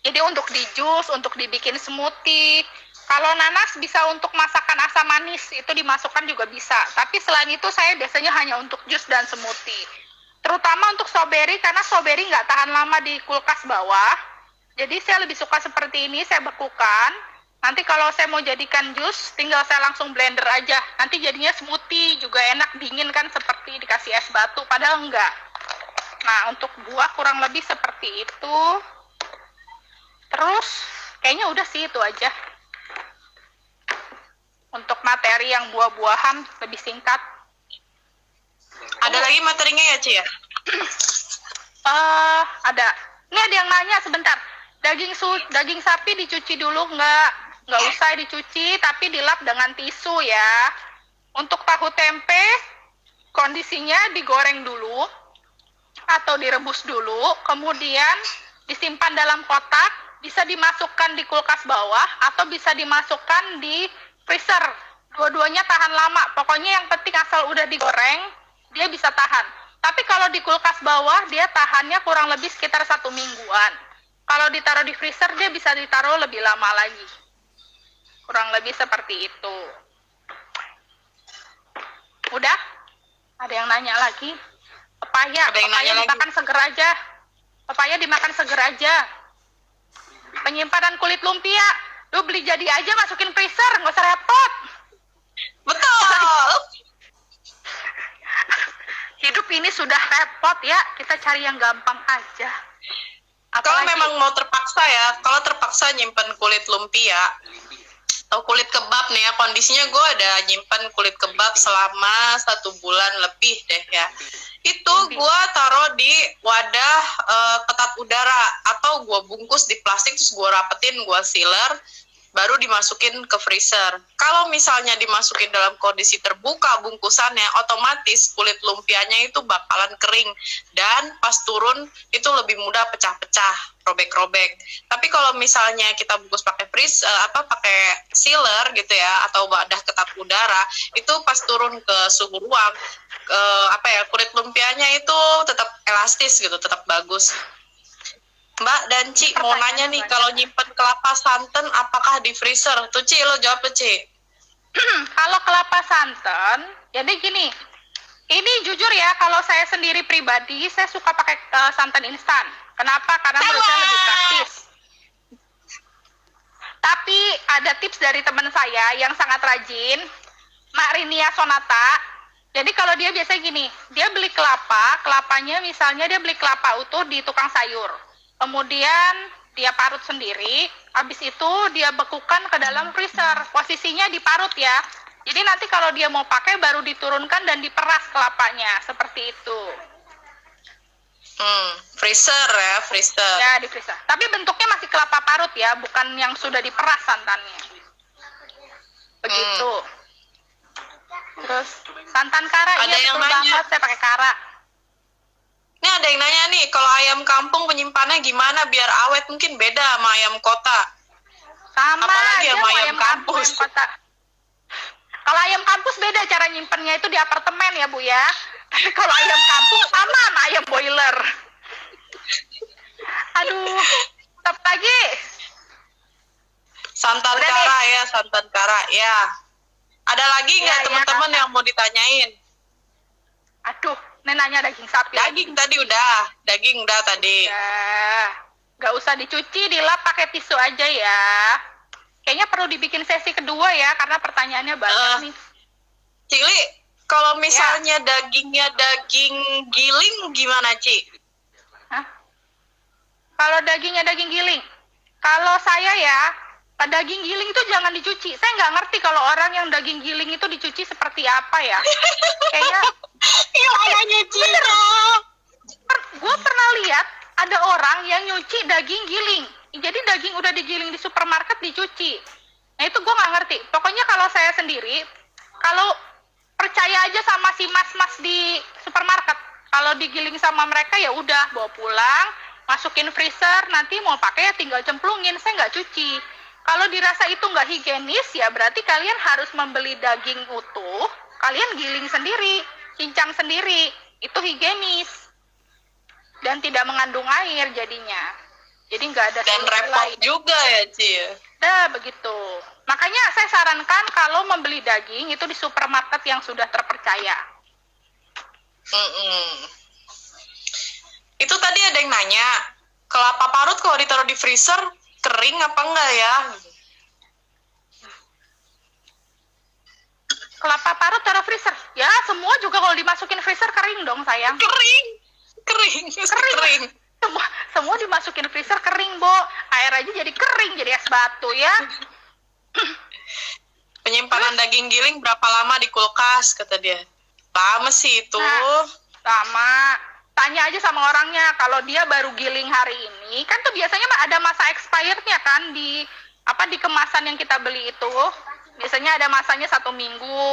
Jadi untuk di jus, untuk dibikin smoothie. Kalau nanas bisa untuk masakan asam manis, itu dimasukkan juga bisa. Tapi selain itu saya biasanya hanya untuk jus dan smoothie. Terutama untuk strawberry, karena strawberry nggak tahan lama di kulkas bawah. Jadi saya lebih suka seperti ini, saya bekukan. Nanti kalau saya mau jadikan jus, tinggal saya langsung blender aja. Nanti jadinya smoothie, juga enak, dingin kan seperti dikasih es batu, padahal enggak. Nah, untuk buah kurang lebih seperti itu. Terus, kayaknya udah sih itu aja. Untuk materi yang buah-buahan lebih singkat. Ada lagi materinya ya, Ci ya? Ada. Ini ada yang nanya sebentar. Daging sapi dicuci dulu nggak usah dicuci, tapi dilap dengan tisu ya. Untuk tahu tempe, kondisinya digoreng dulu atau direbus dulu, kemudian disimpan dalam kotak, bisa dimasukkan di kulkas bawah atau bisa dimasukkan di freezer. Dua-duanya tahan lama. Pokoknya yang penting asal udah digoreng, dia bisa tahan. Tapi kalau di kulkas bawah, dia tahannya kurang lebih sekitar 1 mingguan. Kalau ditaruh di freezer, dia bisa ditaruh lebih lama lagi. Kurang lebih seperti itu. Udah? Ada yang nanya lagi? Pepaya dimakan seger aja. Pepaya dimakan seger aja. Penyimpanan kulit lumpia, lu beli jadi aja, masukin freezer, nggak usah repot. Betul! Hidup ini sudah repot ya, kita cari yang gampang aja. Kalau Apalagi, memang mau terpaksa ya, kalau terpaksa nyimpen kulit lumpia atau kulit kebab nih ya, kondisinya gue ada nyimpen kulit kebab selama 1 bulan lebih deh ya. Itu gue taruh di wadah ketat udara atau gue bungkus di plastik terus gue rapetin, gue sealer, baru dimasukin ke freezer. Kalau misalnya dimasukin dalam kondisi terbuka bungkusannya, otomatis kulit lumpianya itu bakalan kering dan pas turun itu lebih mudah pecah-pecah, robek-robek. Tapi kalau misalnya kita bungkus pakai pakai sealer gitu ya, atau wadah ketat udara, itu pas turun ke suhu ruang, kulit lumpianya itu tetap elastis gitu, tetap bagus. Mbak dan Ci mau nanya nih, kalau nyimpen kelapa santan apakah di freezer? Tuh Ci, lo jawab tuh Ci. kalau kelapa santan, jadi gini, ini jujur ya, kalau saya sendiri pribadi, saya suka pakai santan instan. Kenapa? Karena menurut saya lebih praktis. Tapi ada tips dari teman saya yang sangat rajin, Mak Rinia Sonata. Jadi kalau dia biasa gini, dia beli kelapanya misalnya dia beli kelapa utuh di tukang sayur. Kemudian dia parut sendiri, habis itu dia bekukan ke dalam freezer. Posisinya diparut ya. Jadi nanti kalau dia mau pakai baru diturunkan dan diperas kelapanya, seperti itu. Freezer ya, freezer. Ya, di freezer. Tapi bentuknya masih kelapa parut ya, bukan yang sudah diperas santannya. Begitu. Terus santan kara, Ada iya yang betul nanya. banget, saya pakai kara. Ini ada yang nanya nih, kalau ayam kampung penyimpanannya gimana biar awet? Mungkin beda sama ayam kota. Sama Apalagi aja sama mau ayam ayam kampung, kampus. ayam kota. Kalau ayam kampus beda cara nyimpennya itu di apartemen ya Bu ya. Tapi kalau ayam kampung sama ayam boiler. Aduh, tetap lagi. Santan Udah kara nih. ya, santan kara ya. Ada lagi nggak Ya, teman-teman ya. yang mau ditanyain? Aduh, ini nanya daging sapi. Daging tadi udah, daging udah tadi. Ya, nggak usah dicuci, dilap pakai tisu aja ya. Kayaknya perlu dibikin sesi kedua ya, karena pertanyaannya banyak nih. Cili, kalau misalnya dagingnya daging giling gimana, Ci? Hah? Kalau dagingnya daging giling, kalau saya ya, daging giling itu jangan dicuci. Saya nggak ngerti kalau orang yang daging giling itu dicuci seperti apa ya. Kayaknya Gimana nyucinya? gue pernah lihat ada orang yang nyuci daging giling. Jadi daging udah digiling di supermarket dicuci. Nah itu gue nggak ngerti. Pokoknya kalau saya sendiri, kalau percaya aja sama si mas-mas di supermarket. Kalau digiling sama mereka ya udah bawa pulang, masukin freezer, nanti mau pakai ya tinggal cemplungin. Saya nggak cuci. Kalau dirasa itu nggak higienis ya berarti kalian harus membeli daging utuh, kalian giling sendiri, cincang sendiri. Itu higienis dan tidak mengandung air jadinya. Jadi nggak ada Dan solusi repot lain. juga ya, Ci. Dah begitu. Makanya saya sarankan kalau membeli daging itu di supermarket yang sudah terpercaya. Itu tadi ada yang nanya, kelapa parut kalau ditaruh di freezer kering apa enggak ya? Kelapa parut taruh freezer. Ya, semua juga kalau dimasukin freezer kering dong, sayang. Kering, kering. Semua dimasukin freezer kering, Bo. Air aja jadi kering, jadi es batu ya. Penyimpanan daging giling berapa lama di kulkas, kata dia. Lama sih itu. Nah, sama. Tanya aja sama orangnya, kalau dia baru giling hari ini, kan tuh biasanya ada masa expirednya kan di kemasan yang kita beli itu. Biasanya ada masanya 1 minggu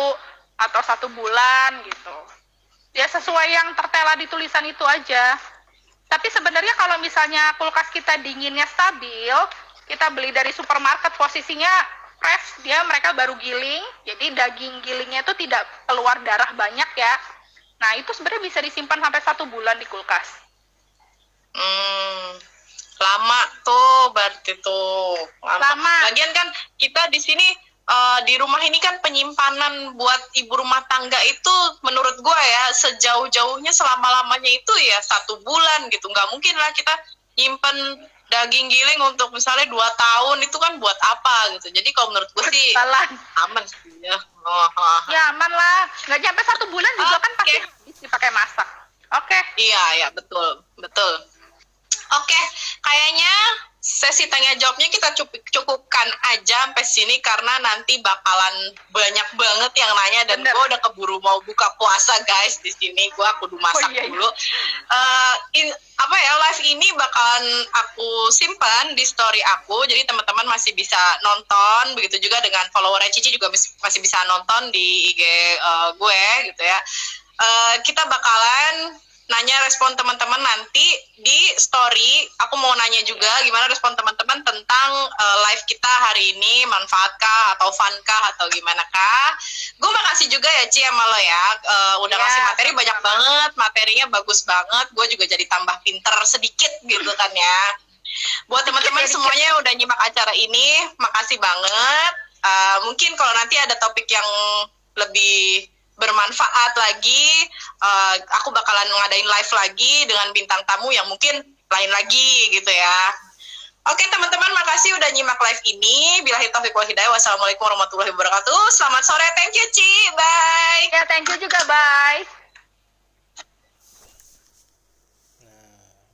atau 1 bulan gitu. Ya sesuai yang tertera di tulisan itu aja. Tapi sebenarnya kalau misalnya kulkas kita dinginnya stabil, kita beli dari supermarket posisinya fresh, mereka baru giling, jadi daging gilingnya itu tidak keluar darah banyak ya. Nah itu sebenarnya bisa disimpan sampai 1 bulan di kulkas. Lama tuh berarti tuh. Lama. Lagian kan kita di sini di rumah ini kan penyimpanan buat ibu rumah tangga itu menurut gue ya sejauh-jauhnya selama-lamanya itu ya 1 bulan gitu. Nggak mungkin lah kita nyimpen daging giling untuk misalnya 2 tahun, itu kan buat apa gitu. Jadi kalau menurut gue sih aman sih ya. Ya aman lah, nggak nyampe 1 bulan juga kan pasti habis dipakai masak. Oke. Iya betul. Oke, kayaknya sesi tanya jawabnya kita cukupkan aja sampai sini karena nanti bakalan banyak banget yang nanya dan gue udah keburu mau buka puasa guys di sini. Gue kudu masak dulu. Live ini bakalan aku simpan di story aku, jadi teman-teman masih bisa nonton. Begitu juga dengan follower Cici juga masih bisa nonton di IG gue gitu ya. Kita bakalan nanya respon teman-teman nanti di story. Aku mau nanya juga gimana respon teman-teman tentang live kita hari ini, manfaatkah atau funkah atau gimana kah. Gue makasih juga ya Ci sama lo ya, udah ngasih materi banyak banget, materinya bagus banget. Gue juga jadi tambah pinter sedikit gitu kan ya. Buat teman-teman semuanya udah nyimak acara ini, makasih banget. Mungkin kalau nanti ada topik yang lebih bermanfaat lagi, aku bakalan ngadain live lagi dengan bintang tamu yang mungkin lain lagi gitu ya. Oke teman-teman, makasih udah nyimak live ini. Billahi taufiq wal hidayah. Wassalamualaikum warahmatullahi wabarakatuh. Selamat sore, thank you Ci, bye. Ya thank you juga, bye.